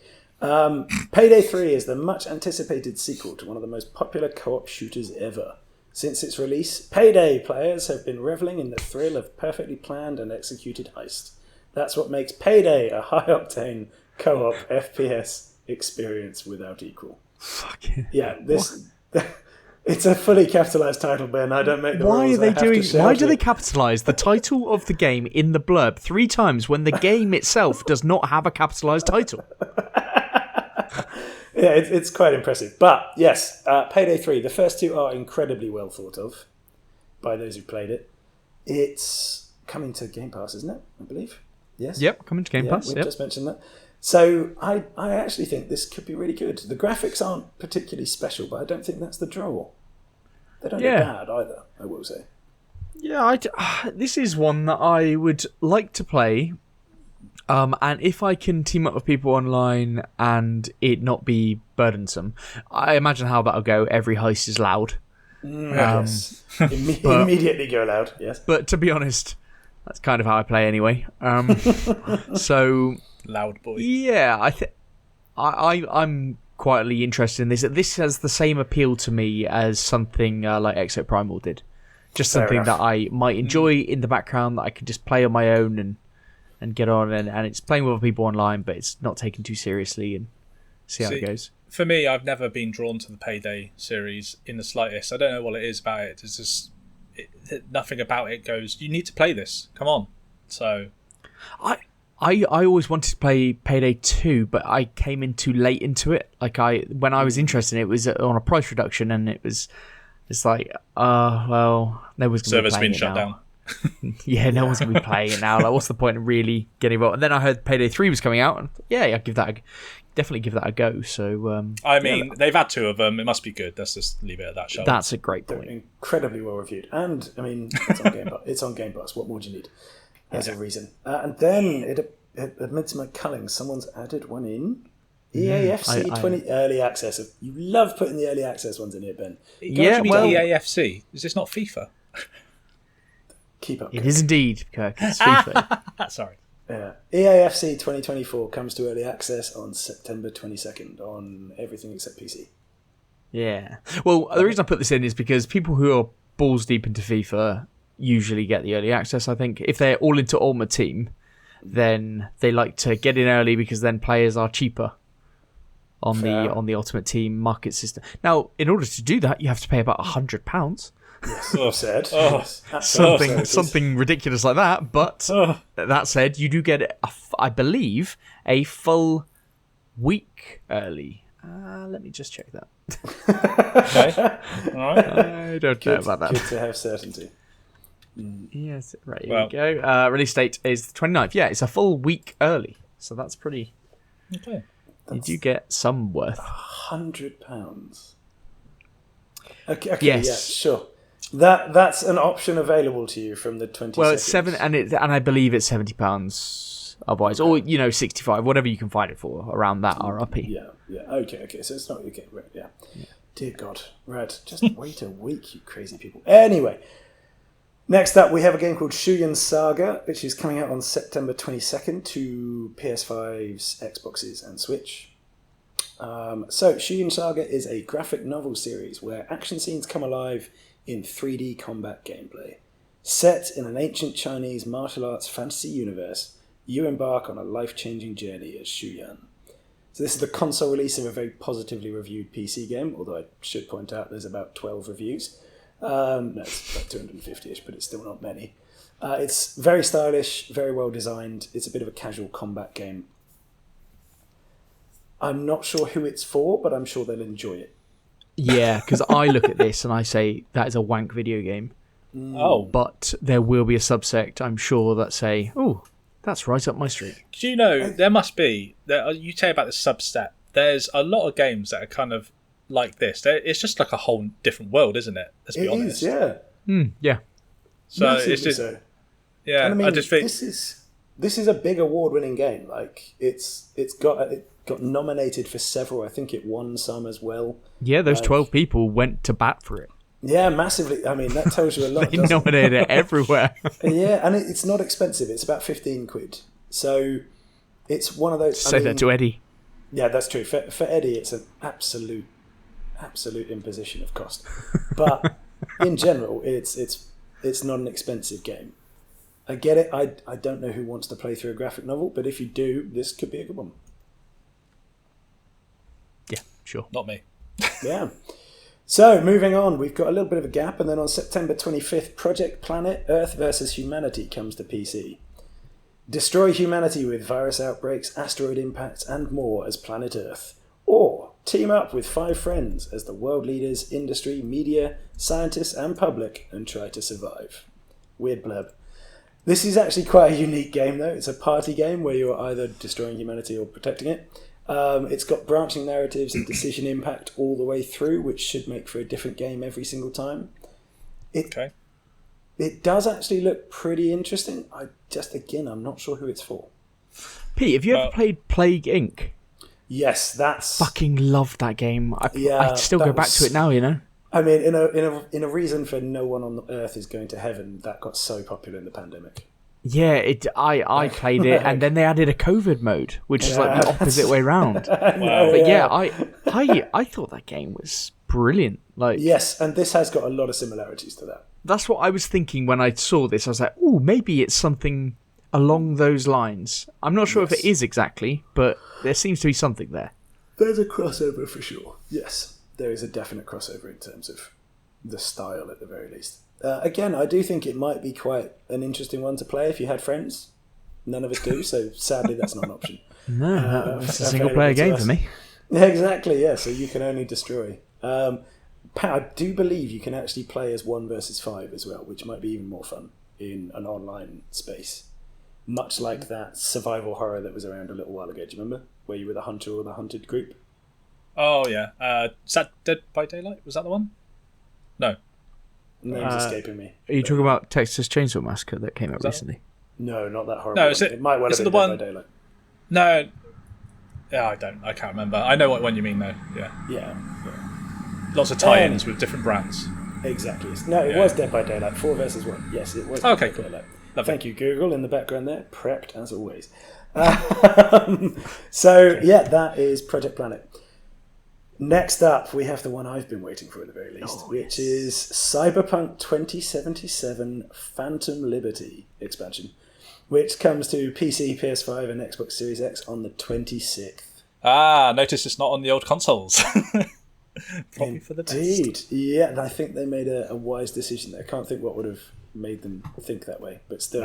Payday 3 is the much anticipated sequel to one of the most popular co-op shooters ever. Since its release, Payday players have been reveling in the thrill of perfectly planned and executed heist. That's what makes Payday a high-octane co-op FPS experience without equal. Fuck yeah. It's a fully capitalized title, Ben. I don't make the rules. Why do they capitalize the title of the game in the blurb 3 times when the game itself does not have a capitalized title? Yeah, it's quite impressive. But yes, Payday 3. The first 2 are incredibly well thought of by those who played it. It's coming to Game Pass, isn't it? I believe. Yes. Yep, coming to Game Pass. We've just mentioned that. So I actually think this could be really good. The graphics aren't particularly special, but I don't think that's the draw. They don't look bad either, I will say. Yeah, this is one that I would like to play. And if I can team up with people online and it not be burdensome, I imagine how that'll go. Every heist is loud. Yes. Immediately go loud, yes. But to be honest, that's kind of how I play anyway. So... Loud boy. Yeah, I'm quietly interested in this. This has the same appeal to me as something like Exo Primal did. Just something that I might enjoy in the background that I can just play on my own and get on, and it's playing with other people online, but it's not taken too seriously, and see how it goes. For me, I've never been drawn to the Payday series in the slightest. I don't know what it is about it. It's just nothing about it goes, you need to play this. Come on. So I always wanted to play Payday 2, but I came in too late into it. When I was interested in it, it was on a price reduction, and it's like, well, no one's going to be playing it now. Server's been shut down. Yeah, no one's going to be playing it now. Like, what's the point of really getting involved? And then I heard Payday 3 was coming out, and I'd definitely give that a go. So, they've had 2 of them. It must be good. Let's just leave it at that. That's a great point. They're incredibly well reviewed, and I mean, it's on Game Pass. It's on Game Pass. What more do you need? There's a reason. And then amidst my culling, someone's added one in. EAFC 20 early access. You love putting the early access ones in here, Ben. EAFC. Is this not FIFA? Keep up. It is indeed, Kirk. It's FIFA. Sorry. Yeah. EAFC 2024 comes to early access on September 22nd on everything except PC. Yeah. Well, the reason I put this in is because people who are balls deep into FIFA usually get the early access. I think if they're all into Ultimate Team, then they like to get in early because then players are cheaper on the Ultimate Team market system. Now, in order to do that, you have to pay about £100. Yes, something ridiculous like that. But that said, you do get, I believe, a full week early. Let me just check that. Okay. All right. I don't know about that. Good to have certainty. Yes, right, here we go. Release date is the 29th. Yeah, it's a full week early. So that's pretty... Okay. You do get some worth. £100. Okay, Yes. yeah, sure. That's an option available to you from the 22nd. Well, it's and I believe it's £70 otherwise, or 65, whatever you can find it for around that RRP. Yeah. Okay. So it's not okay. Right, yeah. Dear God, right. Just wait a week, you crazy people. Anyway, next up we have a game called Shuyan Saga, which is coming out on September 22nd to PS5s, Xboxes, and Switch. So Shuyan Saga is a graphic novel series where action scenes come alive in 3D combat gameplay. Set in an ancient Chinese martial arts fantasy universe, you embark on a life-changing journey as Shuyan. So this is the console release of a very positively reviewed PC game, although I should point out there's about 12 reviews. No, it's about 250-ish, but it's still not many. It's very stylish, very well designed. It's a bit of a casual combat game. I'm not sure who it's for, but I'm sure they'll enjoy it. Yeah, because I look at this and I say, that is a wank video game. Oh. But there will be a subsect, I'm sure, that say, oh, that's right up my street. Do you know, there must be, you say about the subset, there's a lot of games that are kind of like this. It's just like a whole different world, isn't it? Let's be honest. It is, yeah. Yeah. So Massively it's just, so. yeah, And I mean, I just think... This is a big award-winning game. Like it got nominated for several. I think it won some as well. Yeah, those 12 people went to bat for it. Yeah, massively. I mean, that tells you a lot. They nominated it everywhere. Yeah, and it's not expensive. It's about 15 quid. So it's one of those... Say that to Eddie. Yeah, that's true. For Eddie, it's an absolute imposition of cost. But in general, it's not an expensive game. I get it. I don't know who wants to play through a graphic novel, but if you do, this could be a good one. Yeah, sure. Not me. Yeah. So, moving on, we've got a little bit of a gap, and then on September 25th, Project Planet Earth vs. Humanity comes to PC. Destroy humanity with virus outbreaks, asteroid impacts, and more as Planet Earth. Or team up with 5 friends as the world leaders, industry, media, scientists, and public and try to survive. Weird blurb. This is actually quite a unique game, though. It's a party game where you're either destroying humanity or protecting it. It's got branching narratives and decision impact all the way through, which should make for a different game every single time. It does actually look pretty interesting. I'm not sure who it's for. Pete, have you ever played Plague Inc.? Yes, that's... Fucking loved that game. I still go back to it now, you know? I mean, in a reason for no one on Earth is going to heaven, that got so popular in the pandemic. Yeah, I played it, and then they added a COVID mode, which is like the opposite way round. But yeah, I thought that game was brilliant. Like, yes, and this has got a lot of similarities to that. That's what I was thinking when I saw this. I was like, oh, maybe it's something along those lines. I'm not sure if it is exactly, but there seems to be something there. There's a crossover for sure. Yes, there is a definite crossover in terms of the style at the very least. Again, I do think it might be quite an interesting one to play if you had friends. None of us do, so sadly that's not an option. No, it's a single-player game for me. Exactly, yeah, so you can only destroy. I do believe you can actually play as 1 versus 5 as well, which might be even more fun in an online space. Much like that survival horror that was around a little while ago. Do you remember? Where you were the hunter or the hunted group? Oh, yeah. Is that Dead by Daylight? Was that the one? No. Name's escaping me. Are you talking about Texas Chainsaw Massacre that came out recently? No, not that horrible. No, it might well have been Dead by Daylight. No. Yeah, I can't remember. I know what one you mean, though. Yeah. Lots of tie-ins with different brands. Exactly. No, it was Dead by Daylight. 4 versus 1. Yes, it was. Okay, cool. Lovely. Thank you, Google, in the background there. Prepped, as always. So, yeah, that is Project Planet. Next up, we have the one I've been waiting for at the very least, which is Cyberpunk 2077 Phantom Liberty expansion, which comes to PC, PS5, and Xbox Series X on the 26th. Notice it's not on the old consoles. Probably for the best. Indeed. Yeah, and I think they made a wise decision there. I can't think what would have made them think that way, but still.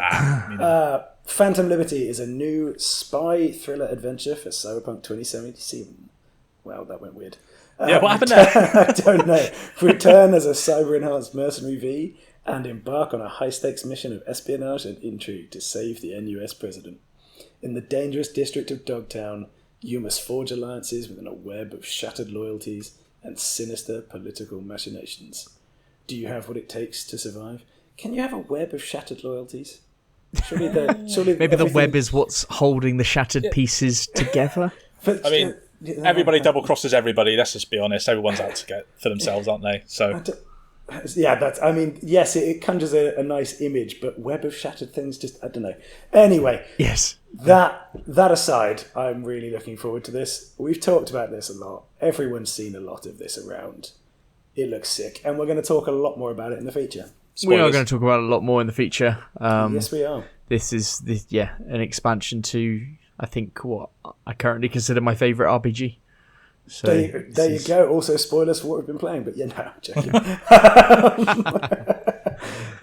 Phantom Liberty is a new spy thriller adventure for Cyberpunk 2077. Wow, that went weird. Yeah, what happened there? I don't know. Return as a cyber-enhanced mercenary V and embark on a high-stakes mission of espionage and intrigue to save the NUS president. In the dangerous district of Dogtown, you must forge alliances within a web of shattered loyalties and sinister political machinations. Do you have what it takes to survive? Can you have a web of shattered loyalties? Surely maybe the web is what's holding the shattered pieces together. But, I mean, everybody double crosses everybody. Let's just be honest. Everyone's out to get for themselves, aren't they? So yeah, that's. I mean, yes, it conjures a nice image, but web of shattered things, just I don't know. Anyway, yes. That aside, I'm really looking forward to this. We've talked about this a lot. Everyone's seen a lot of this around. It looks sick, and we're going to talk a lot more about it in the feature. Spoilers. We are going to talk about it a lot more in the feature. Yes, we are. This is an expansion to, I think, what I currently consider my favourite RPG. So there you go. Also, spoilers for what we've been playing, but yeah, no, I'm joking.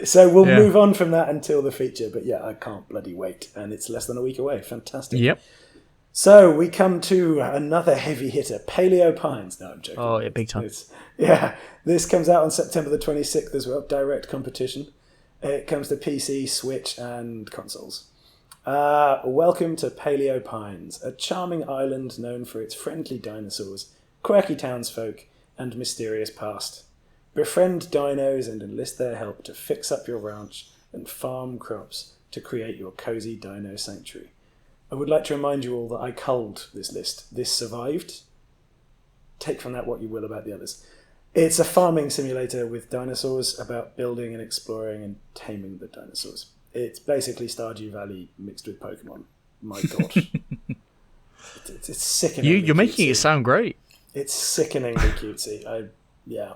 So we'll move on from that until the feature, but yeah, I can't bloody wait, and it's less than a week away. Fantastic. Yep. So we come to another heavy hitter, Paleo Pines. No, I'm joking. Oh, yeah, big time. This comes out on September the 26th as well, direct competition. It comes to PC, Switch, and consoles. Welcome to Paleo Pines, a charming island known for its friendly dinosaurs, quirky townsfolk, and mysterious past. Befriend dinos and enlist their help to fix up your ranch and farm crops to create your cozy dino sanctuary. I would like to remind you all that I culled this list. This survived. Take from that what you will about the others. It's a farming simulator with dinosaurs about building and exploring and taming the dinosaurs. It's basically Stardew Valley mixed with Pokemon. My God. It's sickening. You're making it sound great. It's sickeningly cutesy. Yeah.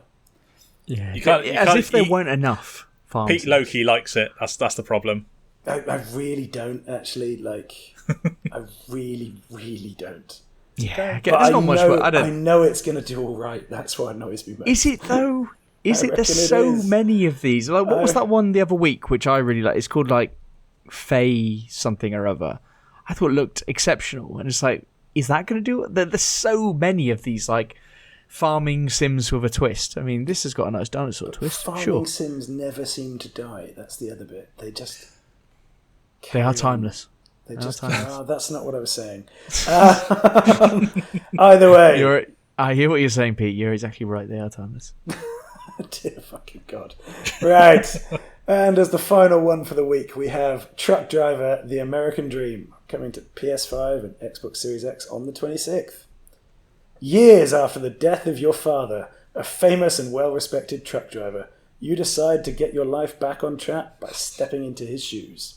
You can't, as if there weren't enough farms. Pete Loki likes it. That's the problem. I really don't, actually. I really, really don't. Yeah, there's not much. I know it's going to do all right. That's what annoys me most. Is it though? There's so many of these. Like, what was that one the other week, which I really like? It's called like Fae something or other. I thought it looked exceptional, and it's like, is that going to do it? There's so many of these like farming sims with a twist. I mean, this has got a nice dinosaur twist. Farming sims never seem to die. That's the other bit. They just they are timeless. They just that's not what I was saying. Either way, I hear what you're saying, Pete. You're exactly right. They are timeless. Dear fucking God. Right. And as the final one for the week, we have Truck Driver, The American Dream, coming to PS5 and Xbox Series X on the 26th. Years after the death of your father, a famous and well-respected truck driver, you decide to get your life back on track by stepping into his shoes.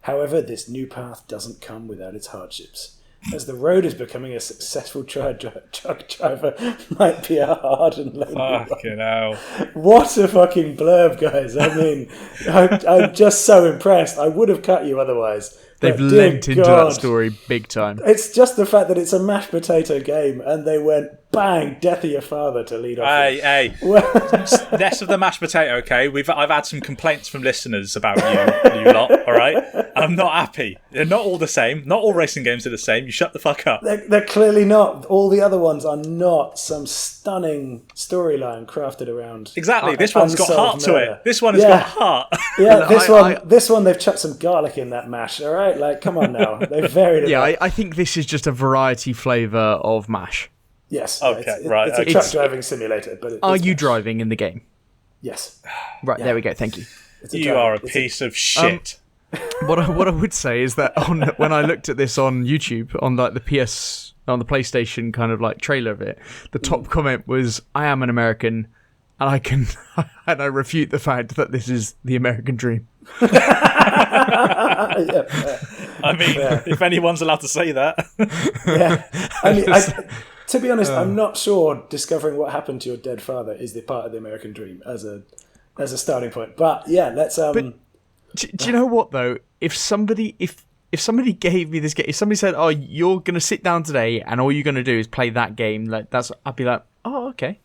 However, this new path doesn't come without its hardships, as the road is becoming a successful truck driver might be a hard and lonely Fucking hell. What a fucking blurb, guys. I mean, I'm just so impressed. I would have cut you otherwise. They've lent into that story big time. It's just the fact that it's a mashed potato game and they went, bang, death of your father to lead off. Hey. Less of the mashed potato, okay? I've had some complaints from listeners about you lot, all right? I'm not happy. They're not all the same. Not all racing games are the same. You shut the fuck up. They're clearly not. All the other ones are not some stunning storyline crafted around. Exactly. This one's got heart to it. This one has got heart. Yeah, this one they've chucked some garlic in that mash, all right? Like, come on now. They've varied it. Yeah, I think this is just a variety flavour of MASH. Yes. Okay, right. It's a truck driving simulator. But are you driving in the game? Yes. Right, there we go. Thank you. You are a piece of shit. What I would say is that when I looked at this on YouTube, on like the PlayStation kind of like trailer of it, the top comment was, "I am an American, and I refute the fact that this is the American dream." I mean, if anyone's allowed to say that. Yeah. I mean, to be honest, I'm not sure discovering what happened to your dead father is the part of the American dream as a starting point. But yeah, let's. Do you know what though? If somebody gave me this game, if somebody said, "Oh, you're gonna sit down today and all you're gonna do is play that game," like I'd be like, "Oh, okay,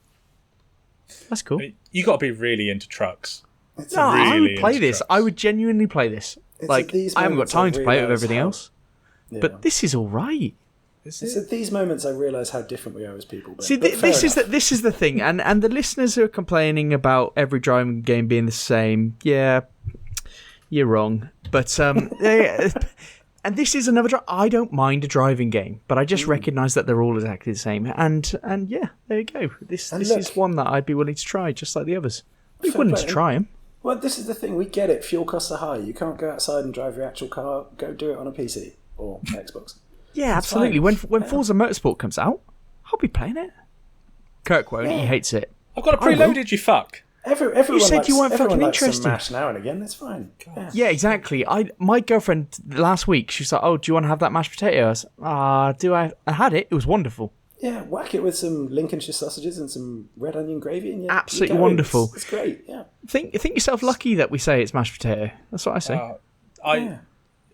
that's cool." You got to be really into trucks. It's No, I really would play into this. trucks. I would genuinely play this. It's Like, at these I haven't got moments time I to play it with realise everything how- else. Yeah. But this is all right. It's at these moments I realise how different we are as people. Ben. See, But fair enough. this is the thing, and the listeners who are complaining about every driving game being the same, yeah, you're wrong. But yeah, and this is another. I don't mind a driving game, but I just recognise that they're all exactly the same. And yeah, there you go. This And this look- is one that I'd be willing to try, just like the others. I'd be Fair willing play. to try them. Well, this is the thing. We get it. Fuel costs are high. You can't go outside and drive your actual car. Go do it on a PC or Xbox. Yeah, absolutely. fine. When Forza Motorsport comes out, I'll be playing it. Kirk won't. He Yeah. hates it. I've got it preloaded, you fuck. Everyone said likes, you weren't everyone fucking likes some interested. mash now and again. It's fine. Yeah. Yeah, exactly. My girlfriend last week, she was like, "Oh, do you want to have that mashed potato?" I was, do I? I had it. It was wonderful. Yeah, whack it with some Lincolnshire sausages and some red onion gravy, and Absolutely you go. wonderful. It's great. Yeah. Think yourself lucky that we say it's mashed potato. That's what I say. Yeah.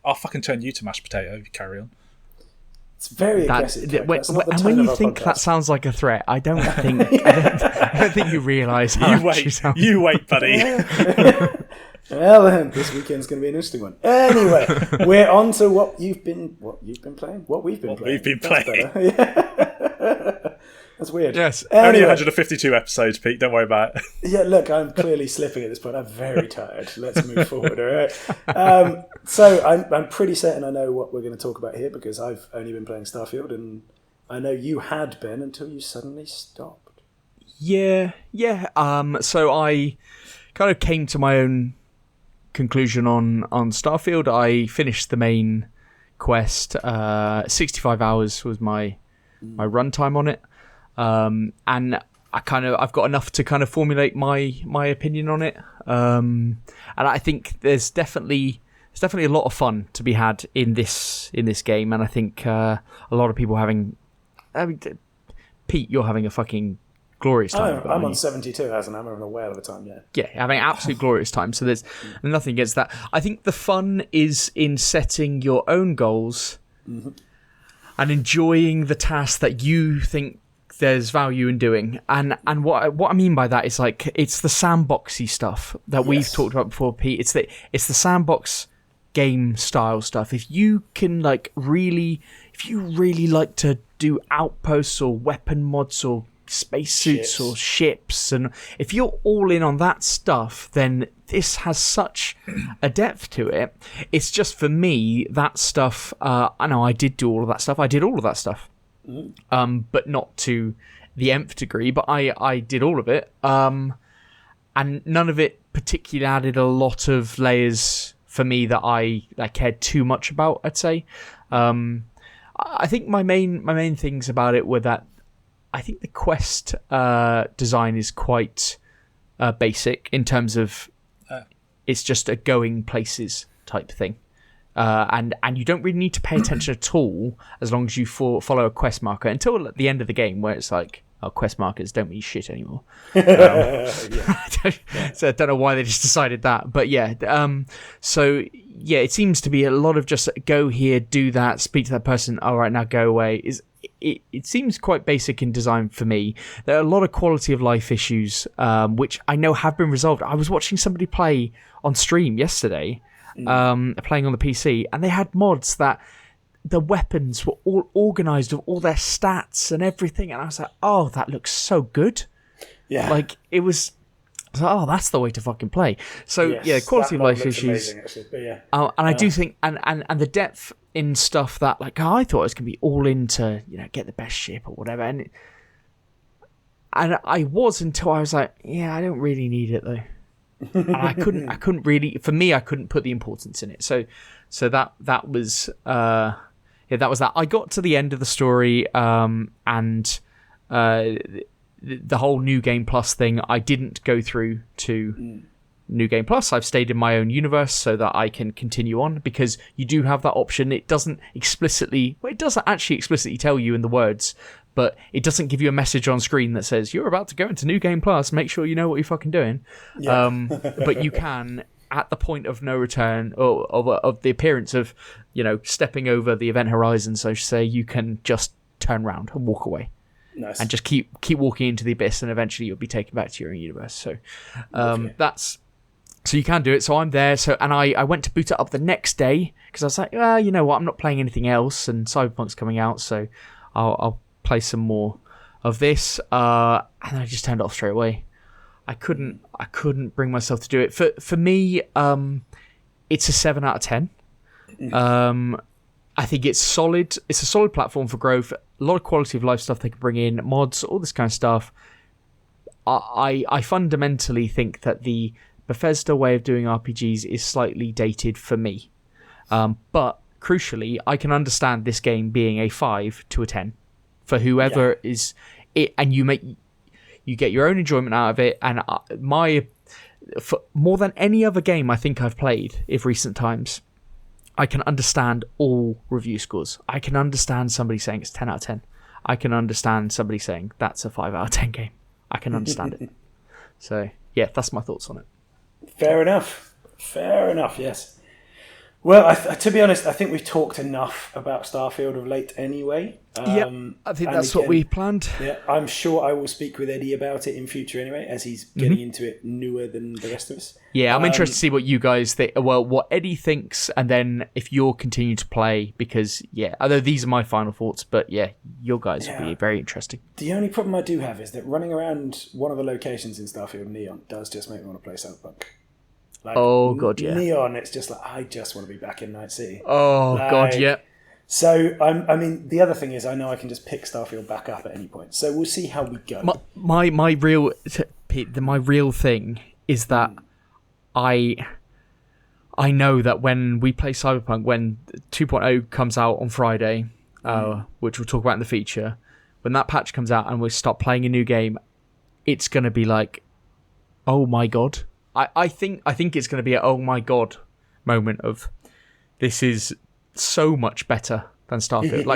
I'll fucking turn you to mashed potato if you carry on. It's very That- aggressive. Kirk. when, That's not the and tone when of you our think podcast. that sounds like a threat, I don't think I don't think you realise how You it actually wait, sounds. you wait, buddy. Well, then, this weekend's going to be an interesting one. Anyway, we're on to what we've been playing. We've been That's playing. better. Yeah. That's weird. Yes. Only Anyway, 152 episodes, Pete. Don't worry about it. yeah, look, I'm clearly slipping at this point. I'm very tired. Let's move forward, all right? So I'm pretty certain I know what we're going to talk about here because I've only been playing Starfield, and I know you had been until you suddenly stopped. Yeah. So I kind of came to my own conclusion on Starfield. I finished the main quest. 65 hours was my runtime on it, and I've got enough to kind of formulate my opinion on it. And I think there's definitely a lot of fun to be had in this game, and I think a lot of people having. I mean, Pete, you're having a fucking glorious time. I'm on 72 hours and I'm having a whale of a time, yeah. Yeah, having an absolute glorious time. So there's nothing against that. I think the fun is in setting your own goals and enjoying the tasks that you think there's value in doing. And what I mean by that is like it's the sandboxy stuff that we've talked about before, Pete. It's the sandbox game style stuff. If you really like to do outposts or weapon mods or spacesuits or ships, and if you're all in on that stuff, then this has such a depth to it. It's just for me that stuff. I know I did do all of that stuff. I did all of that stuff, but not to the nth degree. But I did all of it, and none of it particularly added a lot of layers for me that I cared too much about. I'd say. I think my main things about it were that I think the quest design is quite basic in terms of it's just a going places type thing, and you don't really need to pay attention at all as long as you follow a quest marker until at the end of the game where it's like, oh, quest markers don't mean shit anymore. So I don't know why they just decided that, but yeah. So yeah, it seems to be a lot of just go here, do that, speak to that person. All right, now go away. It seems quite basic in design for me. There are a lot of quality of life issues, which I know have been resolved. I was watching somebody play on stream yesterday, playing on the PC, and they had mods that the weapons were all organised with all their stats and everything, and I was like, oh, that looks so good. Yeah. Like, it was... I was like, oh, that's the way to fucking play. So, yeah, quality of life issues. Amazing, actually, but yeah. And I do think... And the depth in stuff that, like, I thought it was going to be all into, get the best ship or whatever. And I was until I was like, yeah, I don't really need it, though. And I couldn't really... For me, I couldn't put the importance in it. So that was... Yeah, that was that. I got to the end of the story, and the whole New Game Plus thing, I didn't go through to New Game Plus. I've stayed in my own universe so that I can continue on, because you do have that option. It doesn't explicitly... Well, it doesn't actually explicitly tell you in the words, but it doesn't give you a message on screen that says, you're about to go into New Game Plus, make sure you know what you're fucking doing. Yeah. But you can... at the point of no return, or of the appearance of, stepping over the event horizon, so to say, you can just turn around and walk away. Nice. And just keep walking into the abyss, and eventually you'll be taken back to your own universe. So that's So you can do it. So I'm there. And I went to boot it up the next day because I was like, well, you know what? I'm not playing anything else, and Cyberpunk's coming out, so I'll play some more of this. And I just turned it off straight away. I couldn't bring myself to do it. For me, it's a 7 out of 10. I think it's solid. It's a solid platform for growth. A lot of quality of life stuff they can bring in, mods, all this kind of stuff. I fundamentally think that the Bethesda way of doing RPGs is slightly dated for me. But crucially, I can understand this game being a 5 to a 10 for whoever is it, and you get your own enjoyment out of it. And for more than any other game I think I've played in recent times, I can understand all review scores. I can understand somebody saying it's 10 out of 10. I can understand somebody saying that's a 5 out of 10 game. I can understand it. So, yeah, that's my thoughts on it. Fair enough, yes. Well, to be honest, I think we've talked enough about Starfield of late anyway. I think that's what we planned. Yeah, I'm sure I will speak with Eddie about it in future anyway, as he's getting into it newer than the rest of us. Yeah, I'm interested to see what you guys think. Well, what Eddie thinks, and then if you're continuing to play, because, although these are my final thoughts, but your guys will be very interesting. The only problem I do have is that running around one of the locations in Starfield Neon does just make me want to play Cyberpunk. Like, oh, God, yeah. Neon, it's just like, I just want to be back in Night City. Oh, God, yeah. So, I mean, the other thing is I know I can just pick Starfield back up at any point. So we'll see how we go. My real thing is that I know that when we play Cyberpunk, when 2.0 comes out on Friday, which we'll talk about in the feature, when that patch comes out and we start playing a new game, it's going to be like, oh my God. I think it's going to be an oh my God moment of this is so much better than Starfield.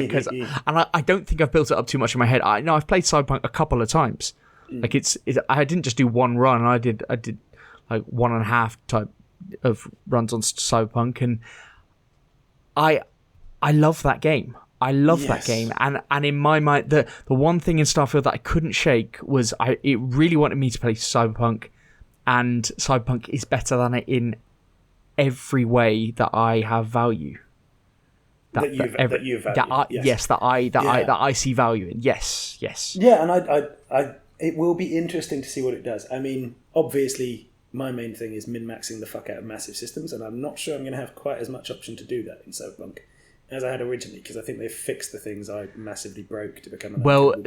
And I don't think I've built it up too much in my head. I know I've played Cyberpunk a couple of times. Like I didn't just do one run. I did like 1.5 type of runs on Cyberpunk, and I love that game. I love that game, and in my mind, the one thing in Starfield that I couldn't shake was it really wanted me to play Cyberpunk. And Cyberpunk is better than it in every way that I have value. That I see value in. Yes. Yeah, and it will be interesting to see what it does. I mean, obviously, my main thing is min-maxing the fuck out of massive systems, and I'm not sure I'm going to have quite as much option to do that in Cyberpunk as I had originally, because I think they've fixed the things I massively broke to become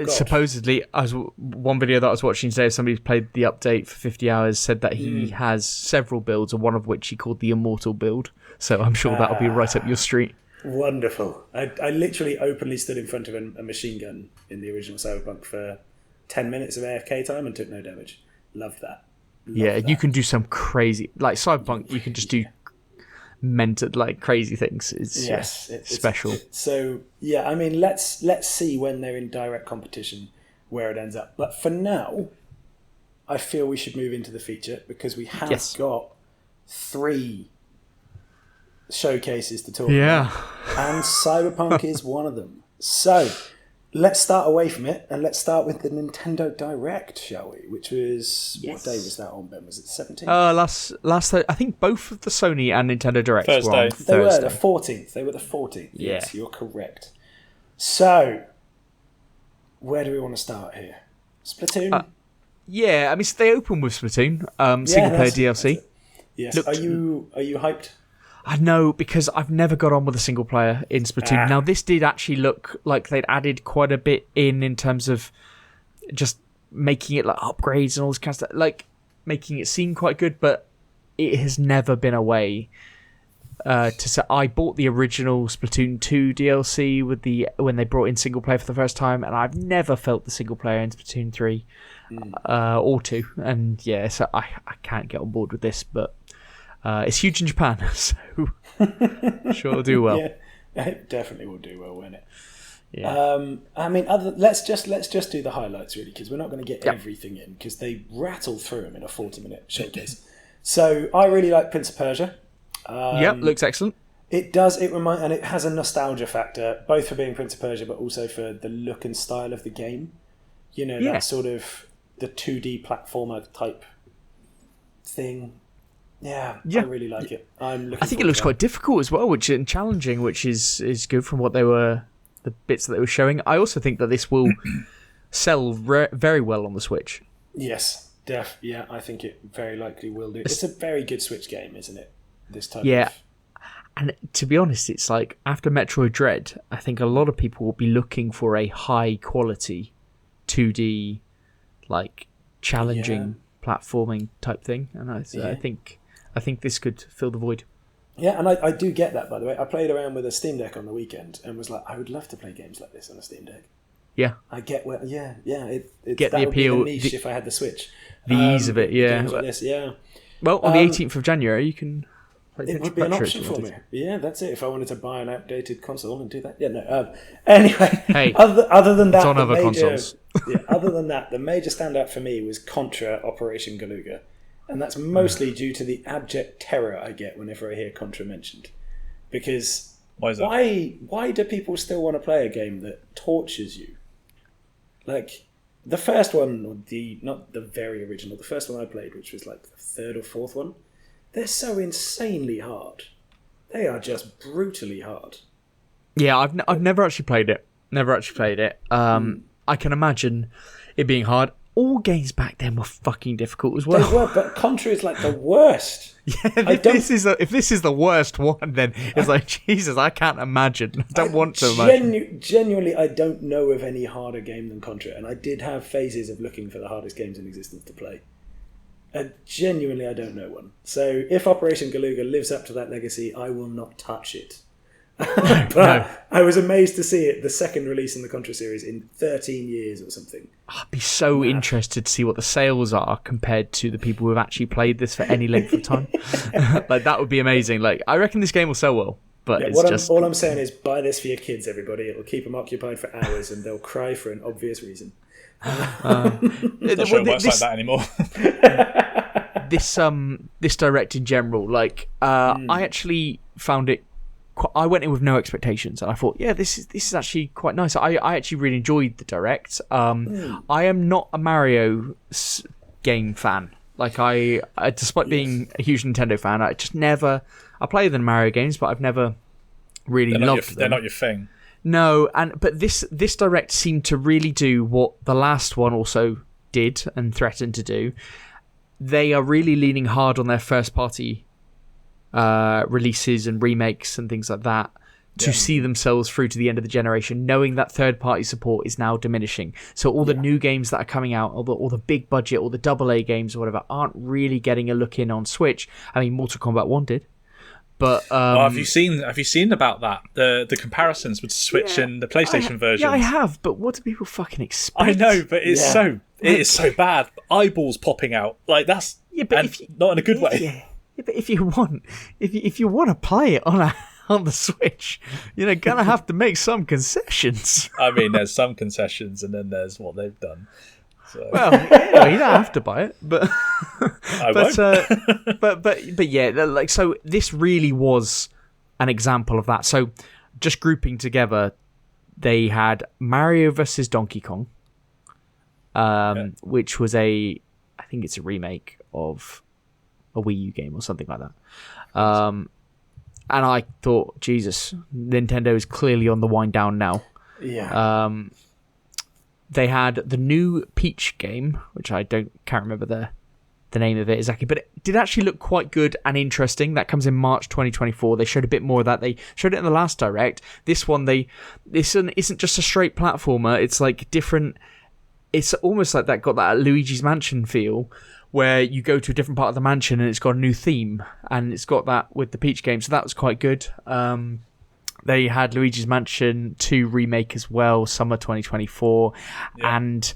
supposedly, one video that I was watching today, somebody played the update for 50 hours, said that he has several builds, and one of which he called the Immortal build, so I'm sure that'll be right up your street. Wonderful. I literally openly stood in front of a machine gun in the original Cyberpunk for 10 minutes of AFK time and took no damage. Loved that. You can do some crazy, like Cyberpunk, you can just do mental, like crazy things. It's special. So I mean, let's see when they're in direct competition where it ends up. But for now, I feel we should move into the feature because we have got 3 showcases to talk about, and Cyberpunk is one of them. So let's start away from it, and let's start with the Nintendo Direct, shall we? Which was what day was that on, Ben? Was it 17th? Last I think both of the Sony and Nintendo Directs Thursday. were on They Thursday. were the 14th. They were the 14th. Yeah. Yes, you're correct. So, where do we want to start here? Splatoon. I mean, they open with Splatoon, single player DLC. Yes. Looked, are you hyped? I know, because I've never got on with a single player in Splatoon. Now, this did actually look like they'd added quite a bit in terms of just making it like upgrades and all this kind of stuff, like making it seem quite good, but it has never been a way to say. I bought the original Splatoon 2 DLC when they brought in single player for the first time, and I've never felt the single player in Splatoon 3 or 2. And so I can't get on board with this, but it's huge in Japan, so sure it'll do well. Yeah, it definitely will do well, won't it? Yeah. I mean, let's just do the highlights really, because we're not going to get everything in, because they rattle through them in a 40-minute showcase. So I really like Prince of Persia. Looks excellent. It does. And it has a nostalgia factor, both for being Prince of Persia, but also for the look and style of the game. You know, that sort of the 2D platformer type thing. Yeah, Yeah. I really like it. I'm looking I think it forward looks to quite difficult as well, which and challenging, which is good from what the bits that they were showing. I also think that this will sell very well on the Switch. that. Yes, yeah, I think it very likely will do. It's a very good Switch game, isn't it? This type Yeah. of... And to be honest, it's like after Metroid Dread, I think a lot of people will be looking for a high quality 2D, like challenging platforming type thing, and I think this could fill the void. Yeah, and I do get that, by the way. I played around with a Steam Deck on the weekend and was like, I would love to play games like this on a Steam Deck. Yeah. I get where... Yeah. Get the appeal. Would be the niche if I had the Switch. The ease of it, yeah. Games like this, yeah. Well, on the 18th of January, you can play It would be an Metro option if you for me. wanted. Yeah, that's it. If I wanted to buy an outdated console and do that. Yeah, no. Anyway, Hey, other than that... it's on other consoles. Other than that, the major standout for me was Contra Operation Galuga. And that's mostly due to the abject terror I get whenever I hear Contra mentioned. Because Why is that? why do people still want to play a game that tortures you? Like, the first one, or not the very original, the first one I played, which was like the third or fourth one, they're so insanely hard. They are just brutally hard. Yeah, I've never actually played it. I can imagine it being hard. All games back then were fucking difficult as well. They were, but Contra is like the worst. Yeah, if this is the worst one, then it's like, Jesus, I can't imagine. I don't want to imagine. Genuinely, I don't know of any harder game than Contra, and I did have phases of looking for the hardest games in existence to play. And genuinely, I don't know one. So if Operation Galuga lives up to that legacy, I will not touch it. But I was amazed to see it, the second release in the Contra series in 13 years or something. I'd be so interested to see what the sales are compared to the people who have actually played this for any length of time. Like, that would be amazing. Like, I reckon this game will sell well, but all I'm saying is buy this for your kids, everybody. It'll keep them occupied for hours and they'll cry for an obvious reason. Not sure it works like that anymore. This Direct in general, like, I actually found it. I went in with no expectations, and I thought, yeah, this is actually quite nice. I actually really enjoyed the Direct. I am not a Mario game fan. Like, I despite being a huge Nintendo fan, I just never. I play the Mario games, but I've never really loved them. They're not your thing. No, but this Direct seemed to really do what the last one also did and threatened to do. They are really leaning hard on their first party releases and remakes and things like that to see themselves through to the end of the generation, knowing that third party support is now diminishing. So all the new games that are coming out, all the big budget, all the AA games or whatever, aren't really getting a look in on Switch. I mean, Mortal Kombat 1 did. But have you seen about that, the comparisons with Switch and the PlayStation version? Yeah, I have. But what do people fucking expect? I know, but it is so bad. Eyeballs popping out, like, that's not in a good way. Yeah, but if you want to play it on the Switch, you're gonna have to make some concessions. I mean, there's some concessions, and then there's what they've done. So. Well, you don't have to buy it, but I won't. but yeah, like, so this really was an example of that. So just grouping together, they had Mario versus Donkey Kong, which was I think it's a remake of a Wii U game or something like that. And I thought, Jesus, Nintendo is clearly on the wind down now. Yeah. They had the new Peach game, which I can't remember the name of it exactly, but it did actually look quite good and interesting. That comes in March 2024. They showed a bit more of that. They showed it in the last Direct. This one, this one isn't just a straight platformer. It's like different. It's almost like that got that Luigi's Mansion feel, where you go to a different part of the mansion and it's got a new theme, and it's got that with the Peach game. So that was quite good. They had Luigi's Mansion 2 remake as well, summer 2024, and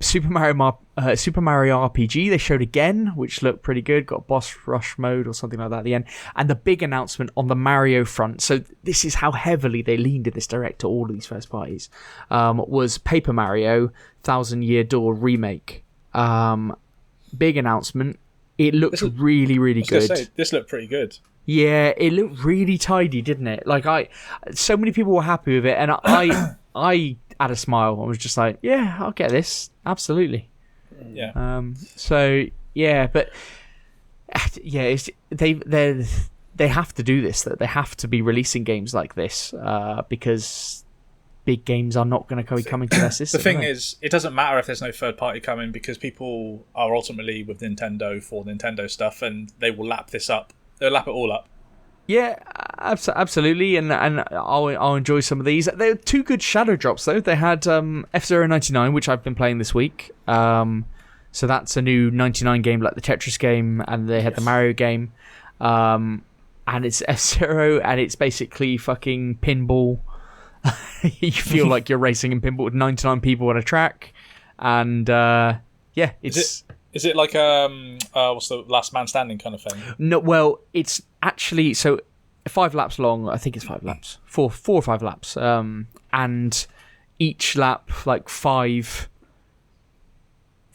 Super Mario RPG they showed again, which looked pretty good. Got boss rush mode or something like that at the end, and the big announcement on the Mario front. So this is how heavily they leaned in this Direct to all of these first parties. Was Paper Mario Thousand Year Door remake. Big announcement. It looked really, really good. This looked pretty good. Yeah, it looked really tidy, didn't it? Like, so many people were happy with it, and I had a smile. I was just like, yeah, I'll get this, absolutely. Yeah. So yeah, but Yeah, they have to do this. That they have to be releasing games like this because big games are not going to be coming to their system. The thing is, it doesn't matter if there's no third party coming because people are ultimately with Nintendo for Nintendo stuff, and they will lap this up. They'll lap it all up. Yeah, absolutely, and I'll enjoy some of these. They're two good shadow drops though. They had F-Zero 99, which I've been playing this week. So that's a new 99 game, like the Tetris game, and they had the Mario game. And it's F-Zero, and it's basically fucking pinball. You feel like you're racing in pinball with 99 people on a track, and it's. Is it like what's the last man standing kind of thing? No, well, it's actually 5 laps long. I think it's 5 laps, four or 5 laps, and each lap like 5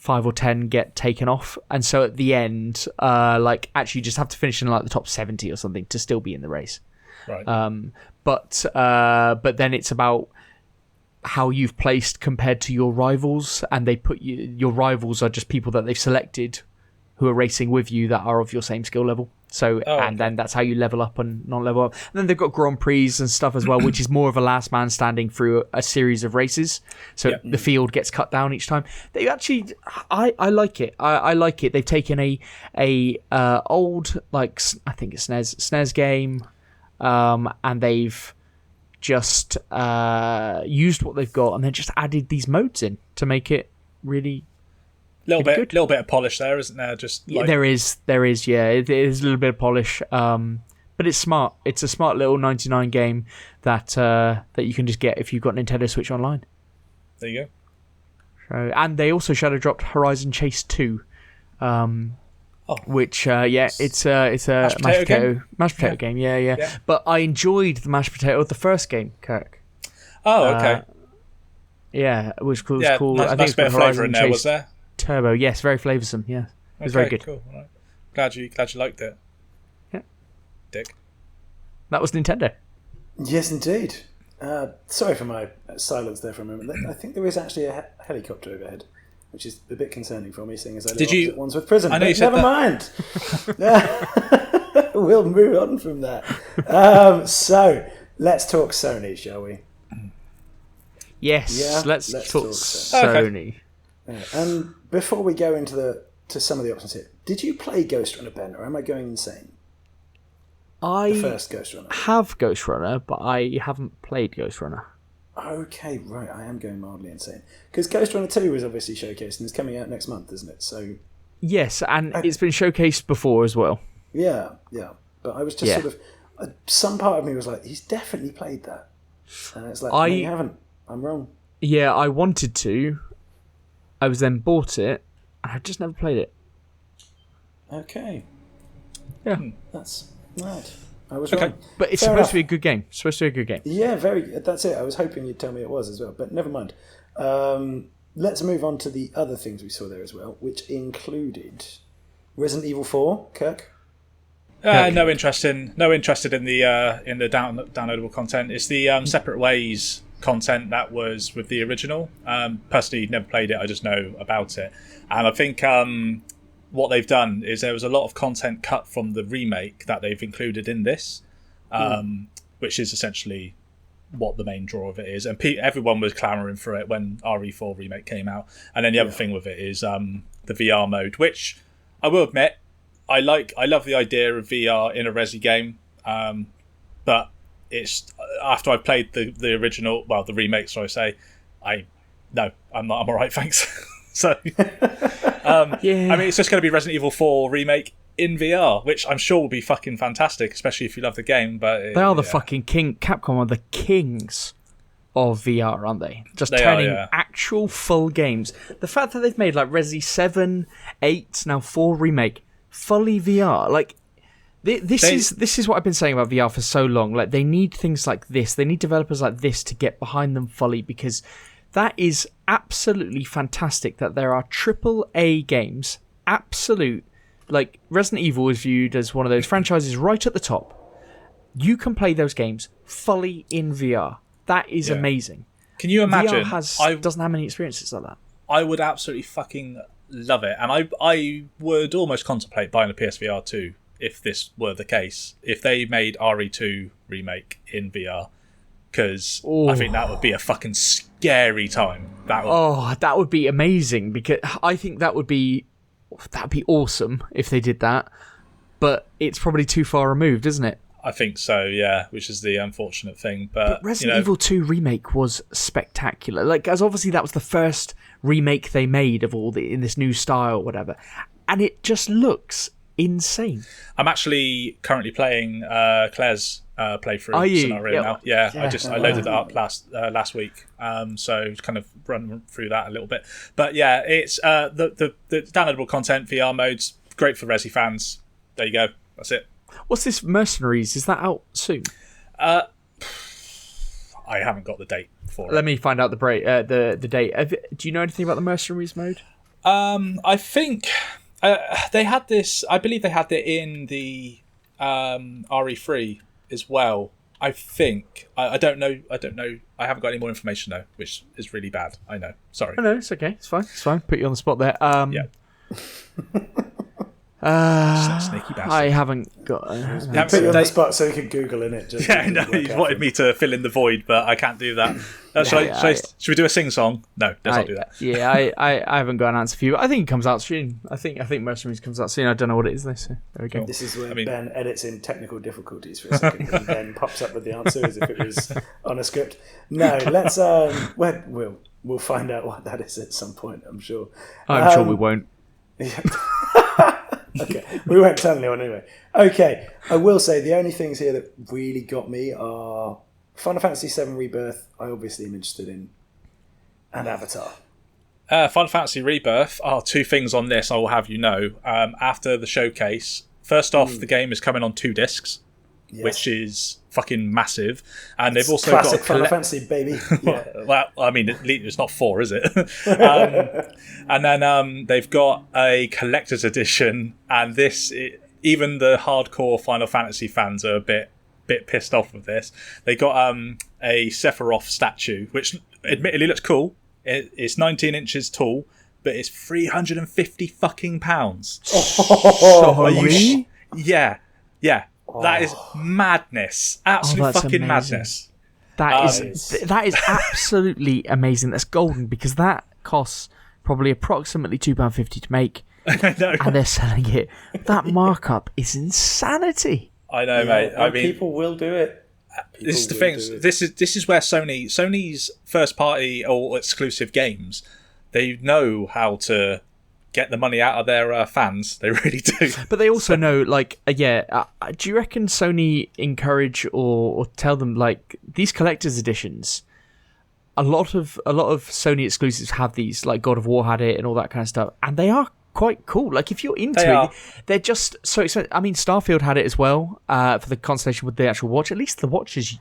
or 10 get taken off, and so at the end, like actually you just have to finish in like the top 70 or something to still be in the race. Right. But then it's about how you've placed compared to your rivals, and they put your rivals are just people that they've selected who are racing with you that are of your same skill level. So then that's how you level up and not level up. And then they've got Grand Prix and stuff as well, which is more of a last man standing through a series of races. So the field gets cut down each time. They actually, I like it. I like it. They've taken a old, like I think it's SNES game, and they've just used what they've got and then just added these modes in to make it really little bit of polish there, isn't there? Just like... there is, yeah. It is a little bit of polish, but it's smart. It's a smart little 99 game that you can just get if you've got Nintendo Switch Online. There you go. So, and they also shadow dropped Horizon Chase 2, which it's a mashed potato game. Yeah. But I enjoyed the mashed potato of the first game, Kirk. Oh, okay. It was cool. I think it's a bit of flavour in there, was there? Turbo, yes, very flavoursome. Yeah, it was very good. Cool. All right. Glad you liked it. Yeah, Dick. That was Nintendo. Yes, indeed. Sorry for my silence there for a moment. I think there is actually a helicopter overhead, which is a bit concerning for me, seeing as I live opposite Wandsworth Prison. I know you said never mind. We'll move on from that. So let's talk Sony, shall we? Yes. Yeah, let's talk Sony. And before we go into some of the options here, did you play Ghost Runner, Ben, or am I going insane? The first Ghost Runner. Have Ghost Runner, but I haven't played Ghost Runner. Okay, right. I am going mildly insane. Because Ghost Runner 2 was obviously showcased and it's coming out next month, isn't it? So yes, and it's been showcased before as well. Yeah. But I was just sort of... some part of me was like, he's definitely played that. And it's like, no, you haven't. I'm wrong. Yeah, I wanted to. I was then bought it, and I've just never played it. Okay. Yeah. That's mad. I was wrong. But it's supposed to be a good game. It's supposed to be a good game. Yeah, that's it. I was hoping you'd tell me it was as well, but never mind. Let's move on to the other things we saw there as well, which included Resident Evil 4, Kirk? No interest in the downloadable content. It's the Separate Ways content that was with the original. Personally, never played it. I just know about it, and I think what they've done is there was a lot of content cut from the remake that they've included in this, which is essentially what the main draw of it is. And everyone was clamoring for it when RE4 remake came out. And then the other thing with it is the VR mode, which I will admit I love the idea of VR in a Resi game, but it's after I played the original, well, the remake, so I say, I'm not. I'm all right, thanks. So, I mean, it's just going to be Resident Evil 4 remake in VR, which I'm sure will be fucking fantastic, especially if you love the game. But they are the fucking king. Capcom are the kings of VR, aren't they? Just turning actual full games. The fact that they've made like Resi 7, 8, now 4 remake fully VR, like. This is what I've been saying about VR for so long. Like, they need things like this. They need developers like this to get behind them fully, because that is absolutely fantastic that there are AAA games, absolute, like Resident Evil is viewed as one of those franchises right at the top. You can play those games fully in VR. That is amazing. Can you imagine? VR doesn't have many experiences like that. I would absolutely fucking love it. And I would almost contemplate buying a PSVR 2 if this were the case. If they made RE2 remake in VR, because I think that would be a fucking scary time. That would be amazing, because I think that'd be awesome if they did that. But it's probably too far removed, isn't it? I think so, yeah, which is the unfortunate thing. But Resident Evil 2 remake was spectacular. Like, as obviously that was the first remake they made of in this new style, whatever, and it just looks insane. I'm actually currently playing Claire's playthrough scenario now. Yeah, I loaded that up last week. So kind of run through that a little bit. But yeah, it's the downloadable content, VR modes, great for Resi fans. There you go. That's it. What's this Mercenaries? Is that out soon? I haven't got the date for it. Let me find out the date. Do you know anything about the Mercenaries mode? I think they had this. I believe they had it in the RE3 as well. I think. I don't know. I haven't got any more information though, which is really bad. I know. Sorry. No, it's okay. It's fine. Put you on the spot there. Yeah. Sneaky bastard. I haven't got. Put you on the spot so you can Google in it. You wanted me to fill in the void, but I can't do that. Should we do a sing song? No, let's not do that. Yeah, I haven't got an answer for you. I think it comes out soon. I think Mercenaries comes out soon. I don't know what it is though. So there we go. This is where Ben edits in technical difficulties for a second, and then pops up with the answer as if it was on a script. No, let's. We'll find out what that is at some point. I'm sure. I'm sure we won't. Yeah. Okay, we won't tell anyone anyway. Okay, I will say the only things here that really got me are Final Fantasy VII Rebirth. I obviously am interested in, and Avatar. Final Fantasy Rebirth are two things on this. I will have you know. After the showcase, first off, the game is coming on 2 discs, which is fucking massive, and they've also classic got Final Fantasy, baby. Yeah. Well, I mean, it's not 4, is it? And then they've got a collector's edition, and even the hardcore Final Fantasy fans are a bit pissed off with this. They got a Sephiroth statue, which admittedly looks cool. It's 19 inches tall, but it's £350 fucking pounds. Sorry? Yeah. That is madness. Absolute fucking amazing. Madness. That is absolutely amazing. That's golden, because that costs probably approximately £2.50 to make. I know. And they're selling it. That markup is insanity. I know, mate. I mean, people will do it. This is the thing. This is where Sony's first party or exclusive games, they know how to get the money out of their fans. They really do. But they also know, do you reckon Sony encourage or tell them, like, these collector's editions? A lot of Sony exclusives have these, like God of War had it and all that kind of stuff, and they are quite cool. Like, if you're into they're just so expensive. I mean, Starfield had it as well for the Constellation with the actual watch. At least the watch is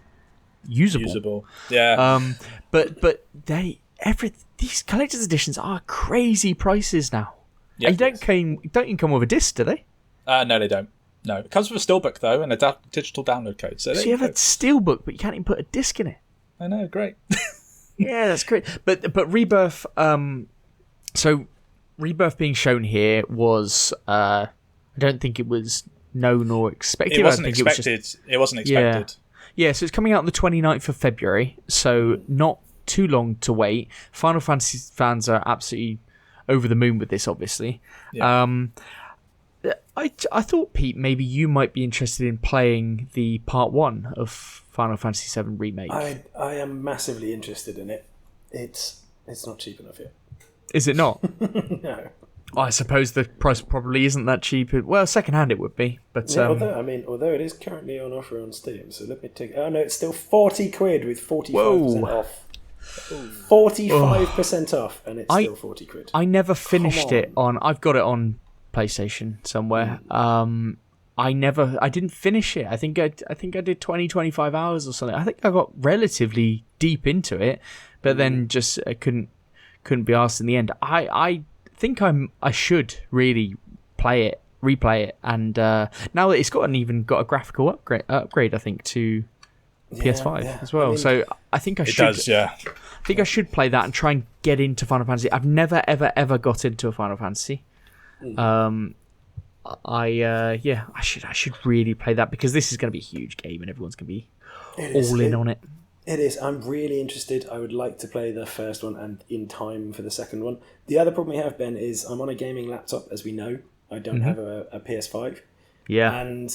usable. Yeah. But these collector's editions are crazy prices now. Yeah, and don't even come with a disc, do they? No, they don't. No, it comes with a steelbook though, and a digital download code. So you have a steelbook, but you can't even put a disc in it. I know, great. Yeah, that's great. But Rebirth. So Rebirth being shown here was. I don't think it was known or expected. It wasn't expected. It wasn't expected. Yeah. So it's coming out on the 29th of February. So not too long to wait. Final Fantasy fans are absolutely over the moon with this, obviously. Yeah. I thought, Pete, maybe you might be interested in playing the part 1 of Final Fantasy VII Remake. I am massively interested in it. It's not cheap enough yet. Is it not? No. I suppose the price probably isn't that cheap. Well, secondhand it would be, but although it is currently on offer on Steam, so let me take. Oh no, it's still £40 with 45% off. 45% off, and it's still £40. I never finished it on. I've got it on PlayStation somewhere. I didn't finish it. I think I did 20-25 hours or something. I think I got relatively deep into it, but then just couldn't be asked in the end. I think I should really replay it, and now that it's got a graphical upgrade, I think to PS5 as well. I mean, so I think I should. It does, yeah. I think I should play that and try and get into Final Fantasy. I've never, ever, ever got into a Final Fantasy. I should really play that because this is going to be a huge game and everyone's going to be all in on it. It is. I'm really interested. I would like to play the first one and in time for the second one. The other problem we have, Ben, is I'm on a gaming laptop, as we know. I don't have a PS5. Yeah. And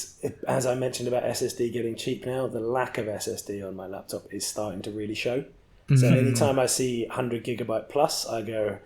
as I mentioned about SSD getting cheap now, the lack of SSD on my laptop is starting to really show. So anytime I see 100 gigabyte plus, I go,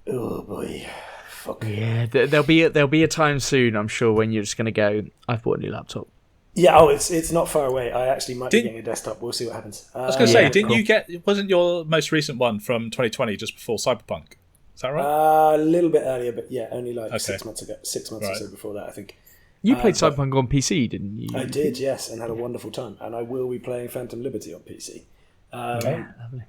oh boy, fuck. Yeah, there'll be a time soon, I'm sure, when you're just going to go, I've bought a new laptop. Yeah, it's not far away. I actually might be getting a desktop. We'll see what happens. I was going to say, didn't you get? Wasn't your most recent one from 2020 just before Cyberpunk? Is that right? A little bit earlier, but yeah, only like 6 months ago. 6 months or so before that, I think. You played Cyberpunk on PC, didn't you? I did, yes, and had a wonderful time. And I will be playing Phantom Liberty on PC.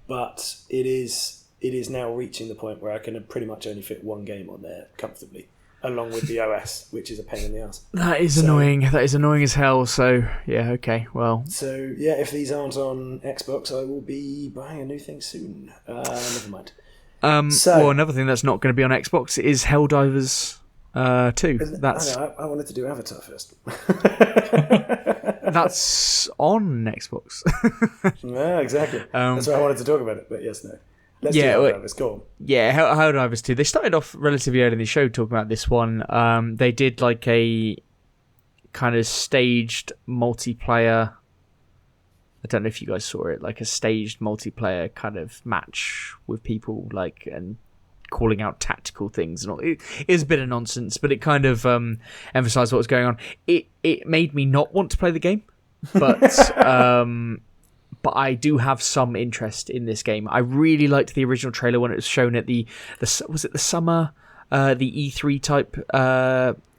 But it is now reaching the point where I can pretty much only fit one game on there comfortably, along with the OS, which is a pain in the ass. That is annoying. That is annoying as hell. So yeah, okay, well. So yeah, if these aren't on Xbox, I will be buying a new thing soon. Never mind. Well, another thing that's not going to be on Xbox is Helldivers 2. That's I wanted to do Avatar first. That's on Xbox. Yeah, exactly. That's why I wanted to talk about it. But yes, no. Let's do Helldivers. Go on. Yeah, Helldivers 2. They started off relatively early in the show talking about this one. They did like a kind of staged multiplayer. I don't know if you guys saw it, like a staged multiplayer kind of match with people, like, and calling out tactical things and all. It is a bit of nonsense, but it kind of emphasised what was going on. It made me not want to play the game, but but I do have some interest in this game. I really liked the original trailer when it was shown at the was it the summer the E3 type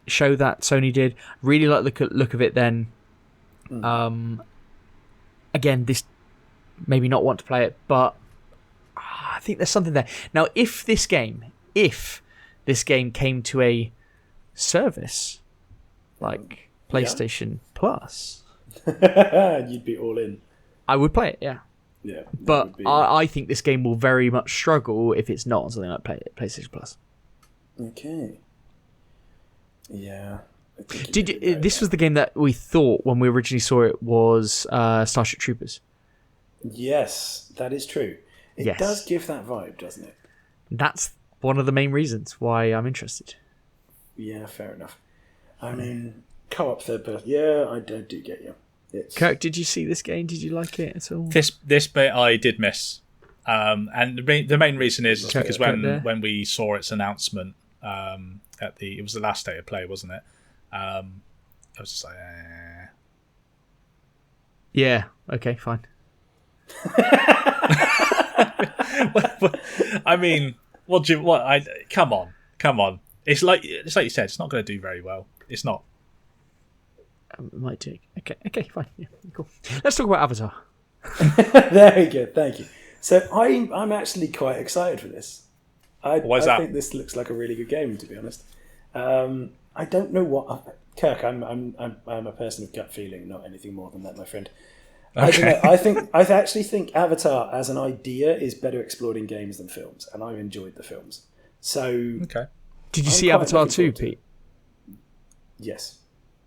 show that Sony did. Really liked the look of it then. Again, this maybe not want to play it, but I think there's something there. Now, if this game came to a service like PlayStation Plus, you'd be all in. I would play it, yeah. Yeah, but I think this game will very much struggle if it's not on something like PlayStation Plus. Okay. Yeah. This was the game that we thought when we originally saw it was Starship Troopers. Yes, that is true. It does give that vibe, doesn't it? That's one of the main reasons why I'm interested. Yeah, fair enough. I mean, co-op third person. Yeah, I do get you. Kirk, did you see this game? Did you like it at all? This bit I did miss, and the main reason is because when we saw its announcement it was the last day of play, wasn't it? I was just like, yeah, okay, fine. I mean, come on. It's like you said, it's not going to do very well. It's not. It might do. Okay, fine. Yeah, cool. Let's talk about Avatar. Very good, thank you. So I'm actually quite excited for this. I think this looks like a really good game, to be honest. I don't know what Kirk. I'm a person of gut feeling, not anything more than that, my friend. Okay. I actually think Avatar as an idea is better explored in games than films, and I've enjoyed the films. So, okay. Did you see Avatar 2, Pete? Yes.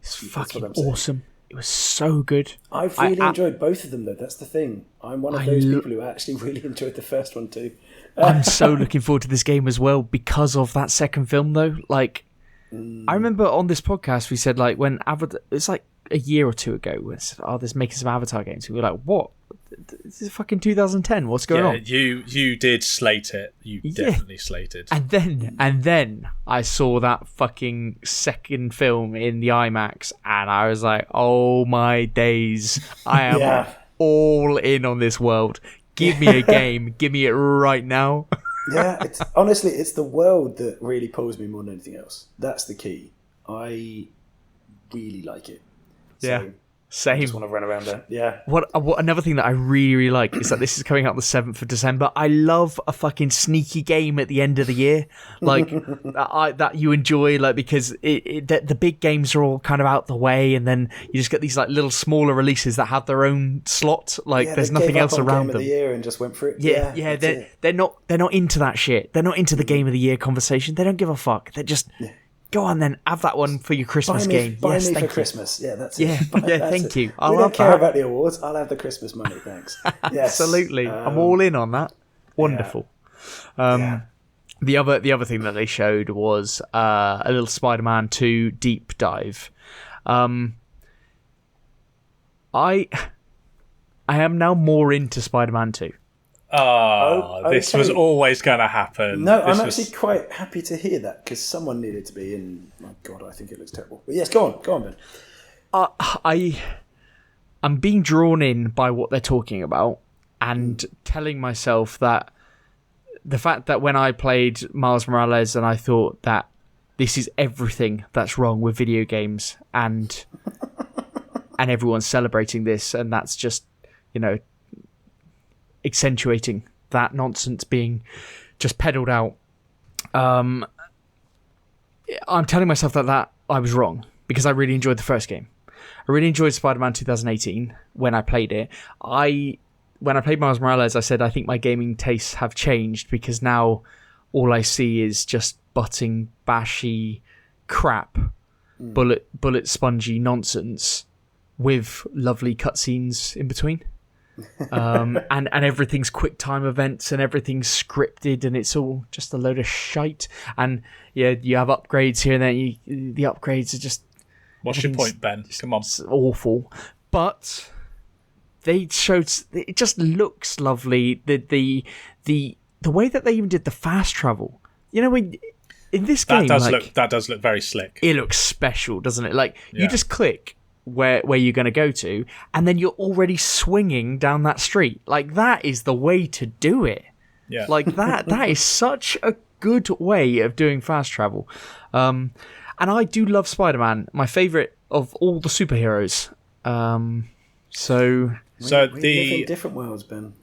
It's fucking awesome. It was so good. I've really enjoyed both of them, though. That's the thing. I'm one of those people who actually really enjoyed the first one too. I'm so looking forward to this game as well because of that second film, though. Like, I remember on this podcast we said, like, when Avatar, it's like a year or two ago, we said, there's making some Avatar games. We were like, what? This is fucking 2010. What's going on? You did slate it. You definitely slated. And then I saw that fucking second film in the IMAX, and I was like, oh my days, I am all in on this world. Give me a game. Give me it right now. Yeah, it's the world that really pulls me more than anything else. That's the key. I really like it. So, Same. I just want to run around there. Yeah. What another thing that I really, really like is that this is coming out the 7th of December. I love a fucking sneaky game at the end of the year, like that you enjoy, like because the big games are all kind of out the way, and then you just get these like little smaller releases that have their own slot. Like there's nothing else around them. Game of the year and just went for it. Yeah. They're not into that shit. They're not into the game of the year conversation. They don't give a fuck. They're just. Yeah. Go on then, have that one for your Christmas game. Buy me for Christmas. Yeah, that's it. Yeah, thank you. We don't care about the awards. I'll have the Christmas money, thanks. Yes. Absolutely. I'm all in on that. Wonderful. The other thing that they showed was a little Spider-Man 2 deep dive. I am now more into Spider-Man 2. This was always going to happen. No, I'm actually quite happy to hear that because someone needed to be in. My God, I think it looks terrible. But yes, go on, Ben. I'm being drawn in by what they're talking about and telling myself that the fact that when I played Miles Morales and I thought that this is everything that's wrong with video games and everyone's celebrating this and that's just, accentuating that nonsense being just peddled out. I'm telling myself that I was wrong because I really enjoyed the first game. I really enjoyed Spider-Man 2018 when I played it. When I played Miles Morales, I said I think my gaming tastes have changed because now all I see is just butting, bashy crap, bullet spongy nonsense with lovely cutscenes in between. And everything's quick time events and everything's scripted and it's all just a load of shite. And you have upgrades here and then the upgrades are just. What's your point, Ben? Come on. It's awful, but they showed it just looks lovely. The way that they even did the fast travel. In this game, that does look very slick. It looks special, doesn't it? Like you just click where you're going to go to, and then you're already swinging down that street. Like that is the way to do it. Yeah. Like that is such a good way of doing fast travel. And I do love Spider-Man, my favorite of all the superheroes. We live in different worlds, Ben.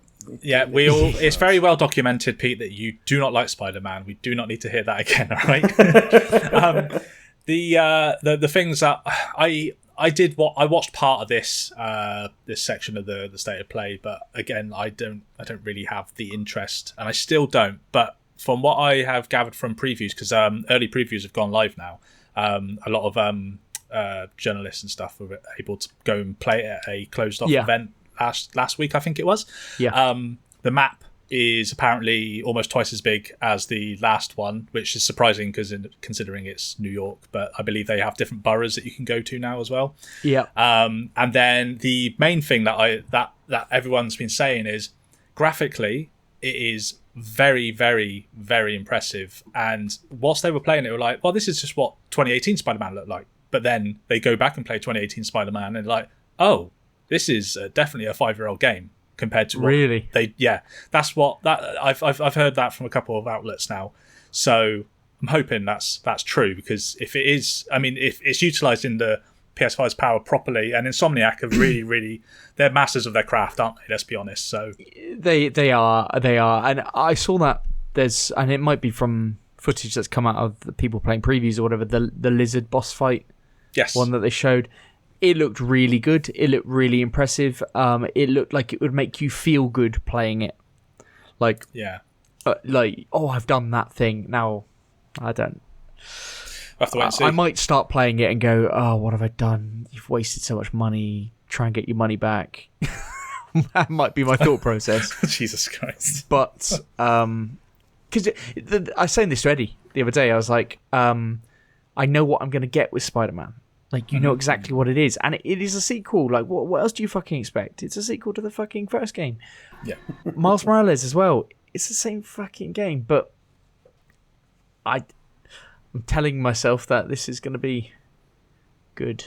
It's very well documented, Pete, that you do not like Spider-Man. We do not need to hear that again, all right? The things that I watched part of this section of the state of play, but again, I don't really have the interest, and I still don't. But from what I have gathered from previews, because early previews have gone live now, a lot of journalists and stuff were able to go and play at a closed off event last week, I think it was. Yeah. The map is apparently almost twice as big as the last one, which is surprising considering it's New York, but I believe they have different boroughs that you can go to now as well. Yeah. And then the main thing that everyone's been saying is graphically it is very, very, very impressive. And whilst they were playing it, they were like, well, this is just what 2018 Spider-Man looked like. But then they go back and play 2018 Spider-Man and like, oh, this is definitely a 5-year-old game compared to what really that's what I've heard that from a couple of outlets now. So I'm hoping that's true, because if it is, I mean, if it's utilized in the PS5's power properly, and Insomniac have really they're masters of their craft, aren't they? Let's be honest. So they are, and I saw that and it might be from footage that's come out of the people playing previews or whatever, the lizard boss fight, one that they showed. It looked really good. It looked really impressive. It looked like it would make you feel good playing it. Like, I've done that thing. Now, I don't. We'll have to wait and see. I might start playing it and go, oh, what have I done? You've wasted so much money. Try and get your money back. That might be my thought process. Jesus Christ. But, because I was saying this to Eddie the other day. I was like, I know what I'm going to get with Spider-Man. Like, you know exactly what it is. And it is a sequel. Like, what else do you fucking expect? It's a sequel to the fucking first game. Yeah. Miles Morales as well. It's the same fucking game. But I'm telling myself that this is going to be good.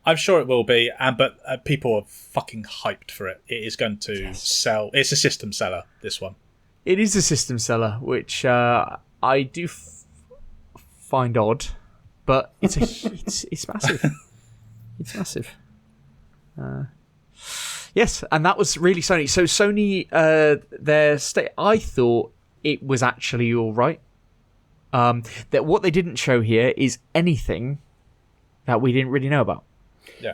I'm sure it will be. But people are fucking hyped for it. It is going to sell. It's a system seller, this one. It is a system seller, which I do find odd. But it's massive. It's massive. Yes, and that was really Sony. So Sony, their state, I thought it was actually all right. That what they didn't show here is anything that we didn't really know about.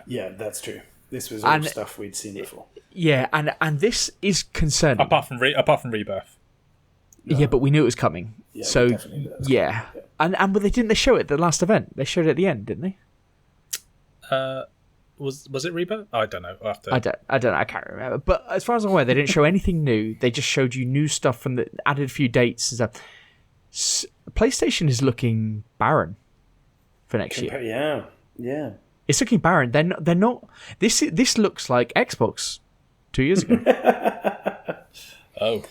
Yeah, that's true. This was all stuff we'd seen before. Yeah, and this is concerning. Apart from Rebirth. No. Yeah, but we knew it was coming. Yeah, so yeah. And but they didn't show it at the last event. They showed it at the end, didn't they? Was it Rebirth? I don't know. I don't know. I can't remember. But as far as I'm aware, they didn't show anything new. They just showed you new stuff from added a few dates and stuff. PlayStation is looking barren for next year. Yeah. It's looking barren. They're not. This looks like Xbox 2 years ago. Oh,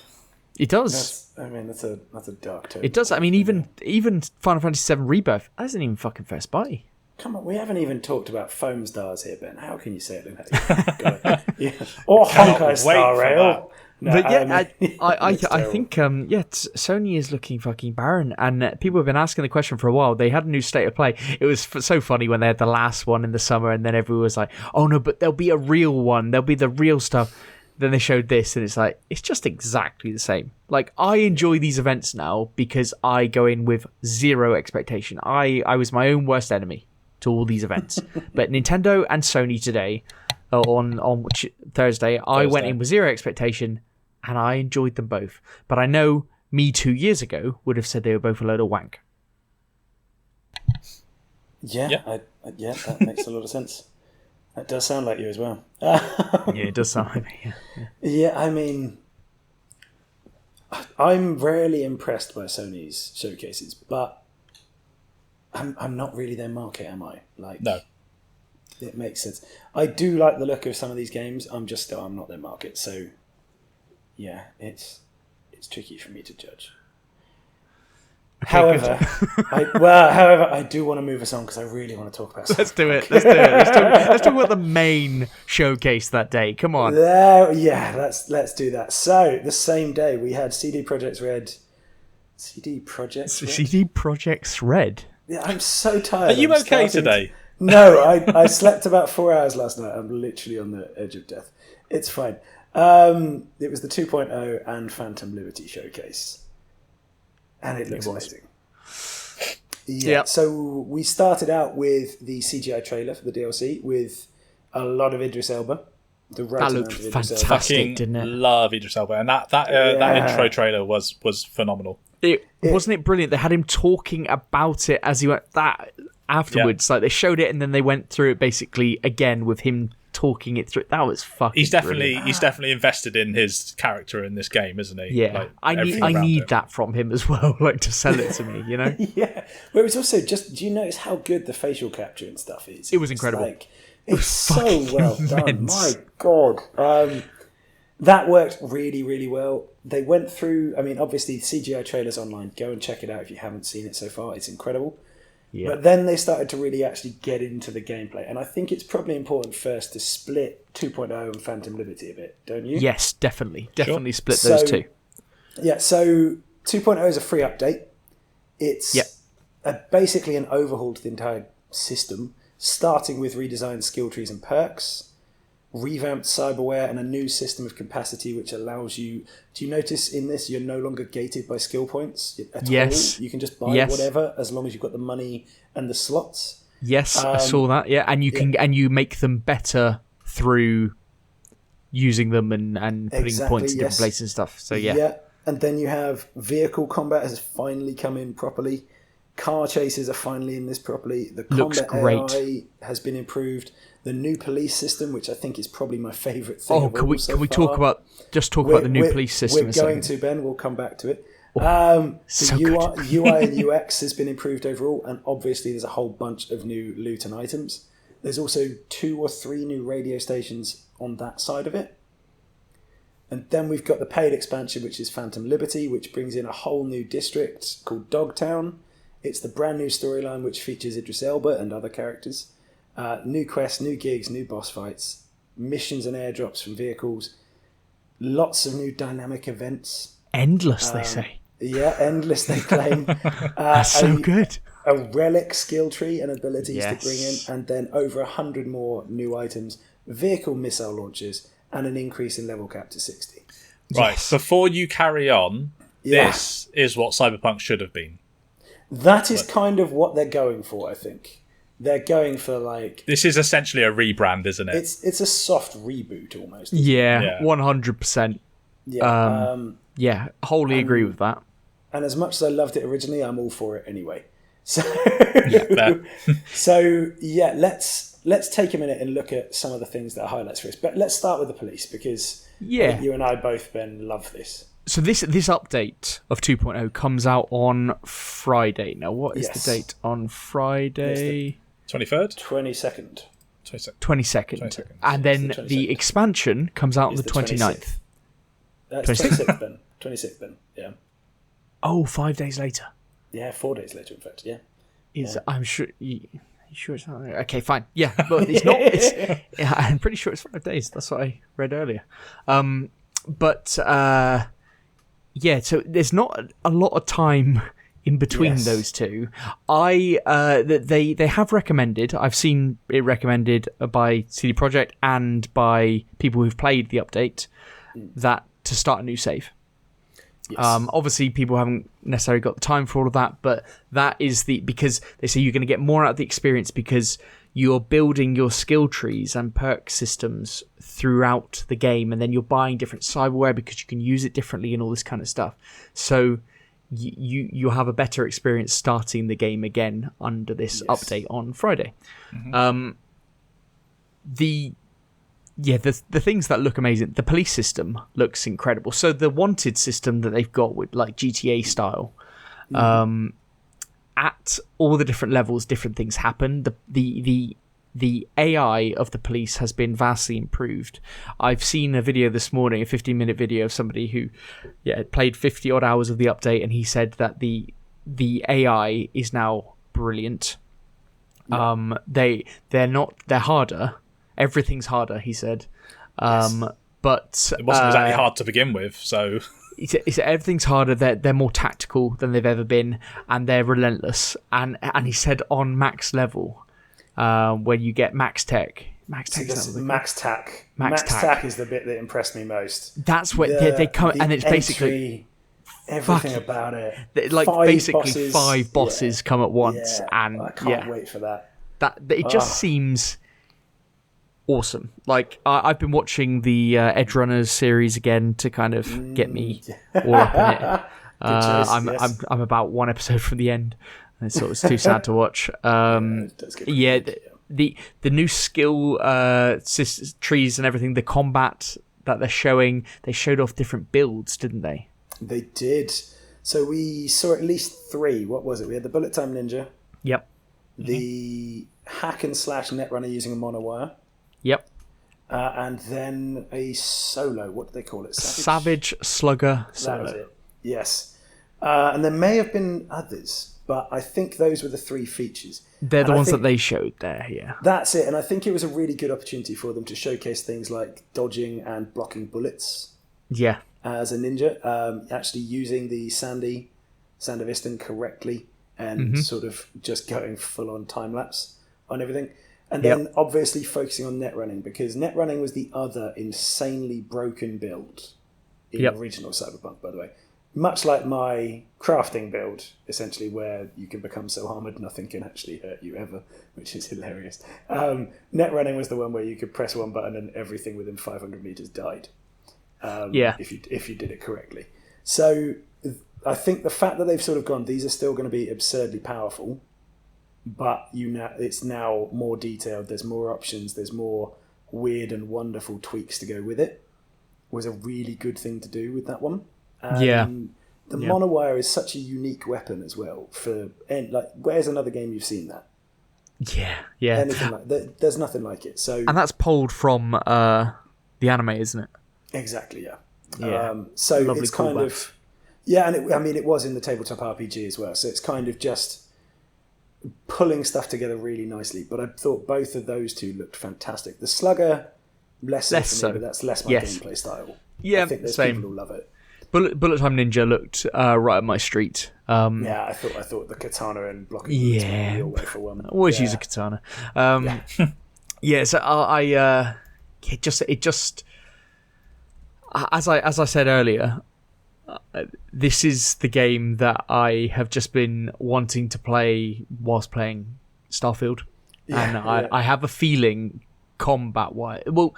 it does. That's a dark tone. It does. I mean, even Final Fantasy VII Rebirth hasn't even fucking first party. Come on, we haven't even talked about foam stars here, Ben. How can you say it in that? Yeah. Or Honkai Star Rail. No, but yeah, I think Sony is looking fucking barren, and people have been asking the question for a while. They had a new state of play. It was so funny when they had the last one in the summer, and then everyone was like, "Oh no, but there'll be a real one. There'll be the real stuff." Then they showed this, and it's like it's just exactly the same. Like I enjoy these events now because I go in with zero expectation. I was my own worst enemy to all these events, but Nintendo and Sony today. On Thursday, I went in with zero expectation, and I enjoyed them both. But I know me 2 years ago would have said they were both a load of wank. Yeah, that makes a lot of sense. That does sound like you as well. Yeah, it does sound like me. Yeah, I mean, I'm rarely impressed by Sony's showcases, but I'm not really their market, am I? No. It makes sense. I do like the look of some of these games. I'm not their market, so yeah, it's tricky for me to judge. Okay, however, I do want to move us on because I really want to talk about. Let's do it. Let's talk about the main showcase that day. Come on. Let's do that. So the same day we had CD Projekt Red. CD Projekt Red. Yeah, I'm so tired. Are you okay today? No, I slept about 4 hours last night. I'm literally on the edge of death. It's fine. It was the 2.0 and Phantom Liberty showcase. And it looks amazing. Yeah. So we started out with the CGI trailer for the DLC with a lot of Idris Elba. That looked fantastic, didn't it? Love Idris Elba. And that intro trailer was phenomenal. Wasn't it brilliant? They had him talking about it as he went afterwards. Like they showed it and then they went through it basically again with him talking it through. That was fucking he's definitely invested in his character in this game, isn't he? Yeah. Like, I need that from him as well, like to sell it to me, you know? Yeah. But it was also just, do you notice how good the facial capture and stuff is? It was incredible. It's so well done. My God. That worked really, really well. They went through, obviously CGI trailers online. Go and check it out if you haven't seen it so far. It's incredible. Yeah. But then they started to really actually get into the gameplay. And I think it's probably important first to split 2.0 and Phantom Liberty a bit, don't you? Yes, definitely. Definitely split those two. Yeah, so 2.0 is a free update. It's basically an overhaul to the entire system, starting with redesigned skill trees and perks, revamped cyberware, and a new system of capacity which allows you... Do you notice in this you're no longer gated by skill points at all? You can just buy whatever as long as you've got the money and the slots. Yes, I saw that. Yeah, and you can and you make them better through using them and putting points in different places and stuff. So yeah, and then you have vehicle combat has finally come in properly. Car chases are finally in this properly. The combat AI has been improved. The new police system, which I think is probably my favourite thing. Can we talk about the new police system? We're going to, Ben. We'll come back to it. The UI and UX has been improved overall, and obviously there's a whole bunch of new loot and items. There's also 2 or 3 new radio stations on that side of it. And then we've got the paid expansion, which is Phantom Liberty, which brings in a whole new district called Dogtown. It's the brand new storyline, which features Idris Elba and other characters. New quests, new gigs, new boss fights, missions and airdrops from vehicles, lots of new dynamic events. Endless, they say. Yeah, endless, they claim. That's so good. a relic skill tree and abilities to bring in, Yes. and then over 100 more new items, vehicle missile launchers, and an increase in level cap to 60. Right, Yes. before you carry on, this is what Cyberpunk should have been. That is kind of what they're going for, I think. They're going for like... This is essentially a rebrand, isn't it? It's a soft reboot almost. Yeah, 100%. Yeah. Wholly agree with that. And as much as I loved it originally, I'm all for it anyway. So, Fair. let's take a minute and look at some of the things that are highlights for us. But let's start with the police, because you and I both, Ben, love this. So this Oh update of 2.0 comes out on Friday. Now, what is the date on Friday? 23rd? 22nd. 22nd. And then the expansion comes out on the 29th. 26th, Ben. 26th, Ben. Yeah. Oh, 5 days later. Yeah, 4 days later, in fact. Yeah. I'm sure... You sure it's not? Okay, fine. Yeah, but it's not... I'm pretty sure it's 5 days. That's what I read earlier. So there's not a lot of time in between those two. They have recommended, I've seen it recommended by CD Projekt and by people who've played the update, that to start a new save. Yes. Obviously, people haven't necessarily got the time for all of that, but that is because they say you're going to get more out of the experience because you're building your skill trees and perk systems throughout the game, and then you're buying different cyberware because you can use it differently and all this kind of stuff. So you have a better experience starting the game again under this update on Friday. Mm-hmm. The things that look amazing, the police system looks incredible. So the wanted system that they've got with like GTA style, at all the different levels, different things happen. The AI of the police has been vastly improved. I've seen a video this morning, a 15-minute video of somebody who played 50 odd hours of the update, and he said that the AI is now brilliant. They're harder. Everything's harder, he said. But it wasn't exactly hard to begin with, so he said everything's harder. They're more tactical than they've ever been, and they're relentless. And he said on max level, when you get max tech, max tac is the bit that impressed me most. That's what they come, and it's basically everything about it. Like basically 5 bosses come at once, and I can't wait for that. That it just seems awesome. Like I've been watching the Edge Runners series again to kind of get me all up in it. I'm about 1 episode from the end, and it's sort of too sad to watch. The new skill trees and everything, the combat that they're showing, they showed off different builds, didn't they? They did. So we saw at least 3. What was it? We had the Bullet Time Ninja. Yep. The hack and slash netrunner using a monowire. Yep. And then a solo. What do they call it? Savage Slugger Solo. That was it. Yes. And there may have been others, but I think those were the 3 features. They're the ones that they showed there, yeah. That's it. And I think it was a really good opportunity for them to showcase things like dodging and blocking bullets. Yeah. As a ninja. Actually using the Sandevistan correctly and sort of just going full on time lapse on everything. And then obviously focusing on net running, because net running was the other insanely broken build in original Cyberpunk, by the way. Much like my crafting build, essentially, where you can become so armored nothing can actually hurt you ever, which is hilarious. Net running was the one where you could press one button and everything within 500 meters died. If you did it correctly. So I think the fact that they've sort of gone, these are still going to be absurdly powerful, but it's now more detailed, there's more options, there's more weird and wonderful tweaks to go with it, was a really good thing to do with that one. The monowire is such a unique weapon as well. Where's another game you've seen that? Yeah. Anything like that? There's nothing like it. So, and that's pulled from the anime, isn't it? Exactly, yeah. So lovely it's kind of... Yeah, and it was in the tabletop RPG as well, so it's kind of just pulling stuff together really nicely. But I thought both of those two looked fantastic. The Slugger, less so for me, but that's less my gameplay style. Yeah, I think there's same. people who love it. Bullet Time Ninja looked right up my street. Yeah, I thought the katana and blocking bullets were the real way for one. I always use a katana. So it just as I said earlier, this is the game that I have just been wanting to play whilst playing Starfield, and I have a feeling combat-wise, well,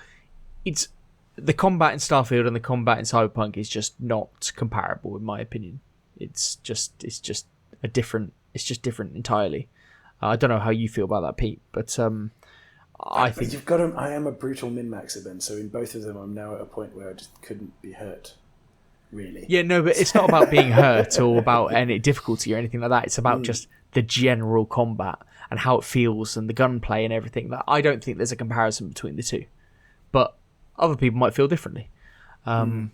it's the combat in Starfield and the combat in Cyberpunk is just not comparable in my opinion. It's just different entirely. I don't know how you feel about that, Pete, but I think you've got to. I am a brutal min-maxer, Ben. So in both of them, I'm now at a point where I just couldn't be hurt. Really? Yeah, no, but it's not about being hurt or about any difficulty or anything like that. It's about just the general combat and how it feels and the gunplay and everything. Like, I don't think there's a comparison between the two, but other people might feel differently. I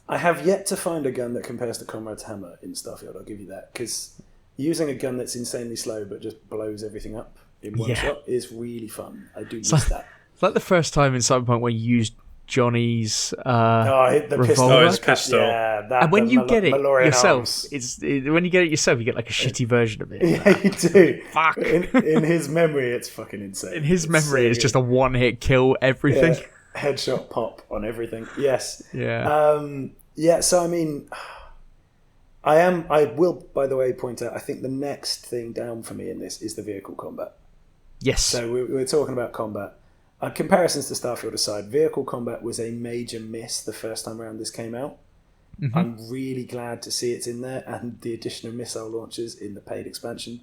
have yet to find a gun that compares to Conrad's hammer in Starfield. I'll give you that, because using a gun that's insanely slow but just blows everything up in one shot is really fun. I do use that. It's like the first time in Cyberpunk when you used Johnny's the revolver. His pistol. Yeah, that, and when you get it Malorian yourself, arms. When you get it yourself, you get like a shitty version of it. Yeah, you do. Fuck. In his memory, it's fucking insane. In his memory, it's just a one-hit kill everything. Yeah. Headshot pop on everything. Yes. Yeah. So I mean, I will, by the way, point out, I think the next thing down for me in this is the vehicle combat. Yes. So we're talking about combat. Comparisons to Starfield aside, vehicle combat was a major miss the first time around this came out. Mm-hmm. I'm really glad to see it's in there, and the addition of missile launchers in the paid expansion.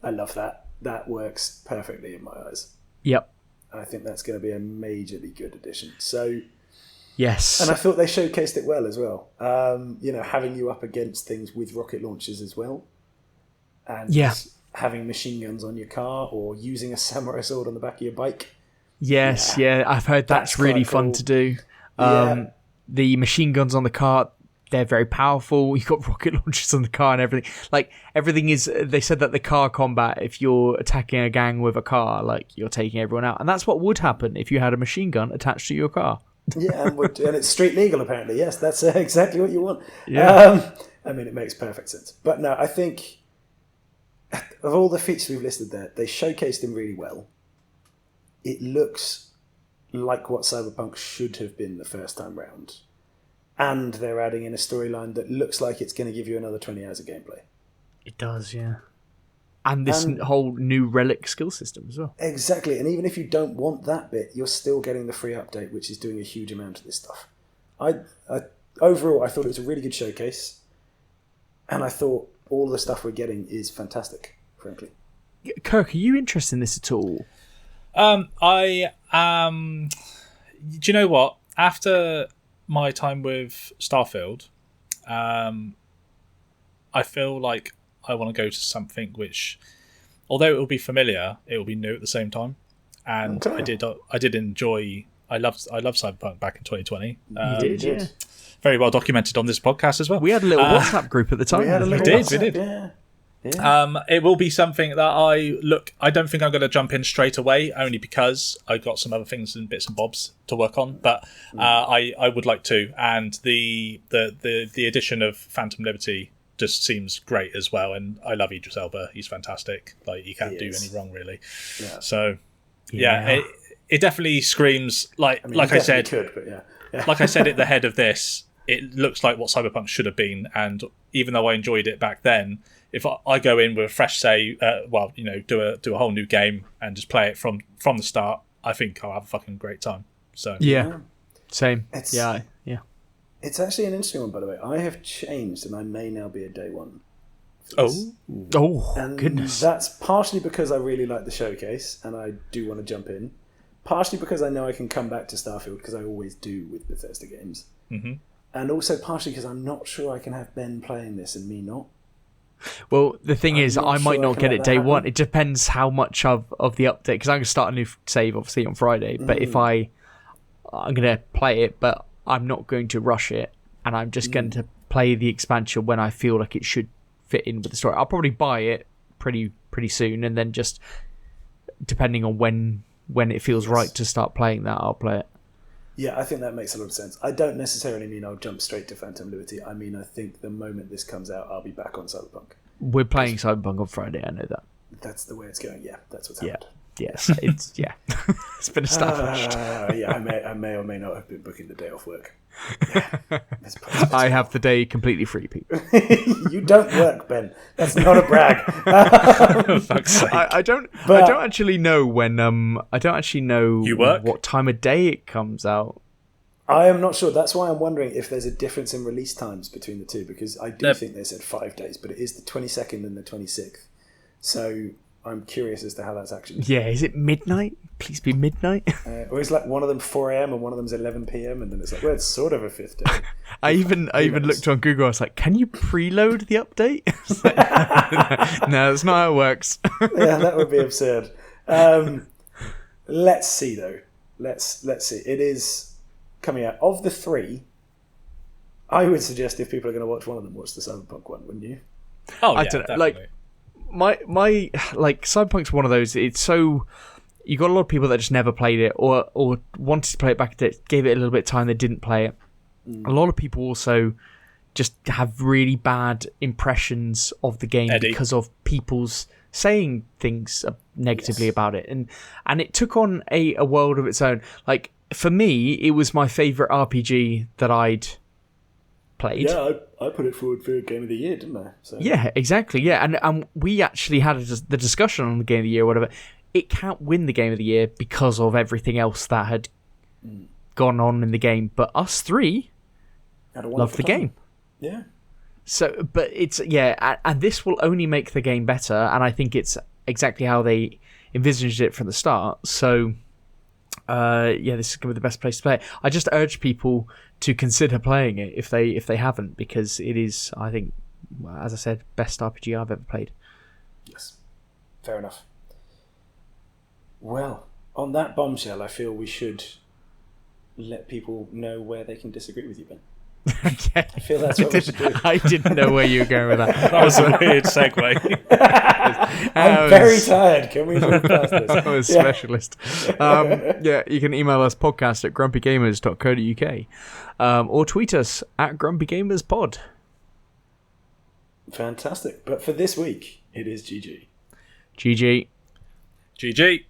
I love that. That works perfectly in my eyes. Yep. I think that's going to be a majorly good addition. So, yes. And I thought they showcased it well as well. Having you up against things with rocket launchers as well. And having machine guns on your car or using a samurai sword on the back of your bike. Yes, I've heard that's really fun to do. The machine guns on the car, they're very powerful. You've got rocket launchers on the car and everything. Like, everything is... They said that the car combat, if you're attacking a gang with a car, like, you're taking everyone out. And that's what would happen if you had a machine gun attached to your car. Yeah, and it's street legal, apparently. Yes, that's exactly what you want. Yeah. It makes perfect sense. But no, I think of all the features we've listed there, they showcased them really well. It looks like what Cyberpunk should have been the first time round. And they're adding in a storyline that looks like it's going to give you another 20 hours of gameplay. It does, yeah. And this whole new relic skill system as well. Exactly. And even if you don't want that bit, you're still getting the free update, which is doing a huge amount of this stuff. Overall, I thought it was a really good showcase. And I thought all the stuff we're getting is fantastic, frankly. Kirk, are you interested in this at all? I am. Do you know what? After my time with Starfield, I feel like I want to go to something which, although it will be familiar, it will be new at the same time. And okay. I did enjoy. I loved Cyberpunk back in 2020. You did, yeah. Very well documented on this podcast as well. We had a little WhatsApp group at the time. We did. Yeah. It will be something that I don't think I'm going to jump in straight away, only because I've got some other things and bits and bobs to work on. But I would like to, and the addition of Phantom Liberty just seems great as well. And I love Idris Elba; he's fantastic. Like, you can't do any wrong, really. Yeah. So it definitely screams like I said. Like I said at the head of this, it looks like what Cyberpunk should have been, and even though I enjoyed it back then, if I go in with a fresh do a whole new game and just play it from the start, I think I'll have a fucking great time. So same. Yeah. It's actually an interesting one, by the way. I have changed, and I may now be a day one. And goodness! That's partially because I really like the showcase, and I do want to jump in. Partially because I know I can come back to Starfield, because I always do with Bethesda games. Mm-hmm. And also partially because I'm not sure I can have Ben playing this and me not. Well, the thing is, I might not get it day one. It depends how much of the update, because I'm going to start a new save, obviously, on Friday. But if I'm going to play it, but I'm not going to rush it, and I'm just going to play the expansion when I feel like it should fit in with the story. I'll probably buy it pretty soon, and then just, depending on when it feels right to start playing that, I'll play it. Yeah, I think that makes a lot of sense. I don't necessarily mean I'll jump straight to Phantom Liberty. I mean, I think the moment this comes out, I'll be back on Cyberpunk. We're playing Cyberpunk on Friday, I know that. That's the way it's going. Yeah, that's what's happened. Yes, it's it's been established. Yeah, I may or may not have been booking the day off work. Yeah, I have the day completely free, Pete. You don't work, Ben. That's not a brag. For fuck's sake. I don't actually know when. I don't actually know You work? what time of day it comes out. I am not sure. That's why I'm wondering if there's a difference in release times between the two, because I do think they said 5 days, but it is the 22nd and the 26th. So I'm curious as to how that's actually. Yeah, is it midnight? Please be midnight. Or is like one of them 4 a.m. and one of them's 11 p.m. and then it's like, well, it's sort of a fifth day. I even looked on Google. I was like, can you preload the update? Like, no, that's not how it works. Yeah, that would be absurd. Let's see though. Let's see. It is coming out. Of the three, I would suggest if people are going to watch one of them, watch the Cyberpunk one, wouldn't you? Oh, yeah, I don't know. definitely. Like my Cyberpunk's one of those. It's so you got a lot of people that just never played it or wanted to play it back, that gave it a little bit of time, they didn't play it. A lot of people also just have really bad impressions of the game because of people's saying things negatively about it, and it took on a world of its own. Like for me, it was my favorite RPG that I'd played. Yeah, I put it forward for Game of the Year, didn't I? So. Yeah, exactly. Yeah, and we actually had the discussion on the Game of the Year, or whatever. It can't win the Game of the Year because of everything else that had gone on in the game. But us three loved the game. Yeah. So, but it's and this will only make the game better. And I think it's exactly how they envisaged it from the start. So, this is going to be the best place to play it. I just urge people to consider playing it if they haven't, because it is, I think, as I said, best RPG I've ever played. Yes, fair enough. Well, on that bombshell, I feel we should let people know where they can disagree with you, Ben. Okay. I feel that's what we should do. I didn't know where you were going with that. That was a weird segue. I'm very tired. Can we move past this? I was a specialist. You can email us podcast@grumpygamers.co.uk or tweet us at grumpygamerspod. Fantastic. But for this week, it is GG. GG. GG.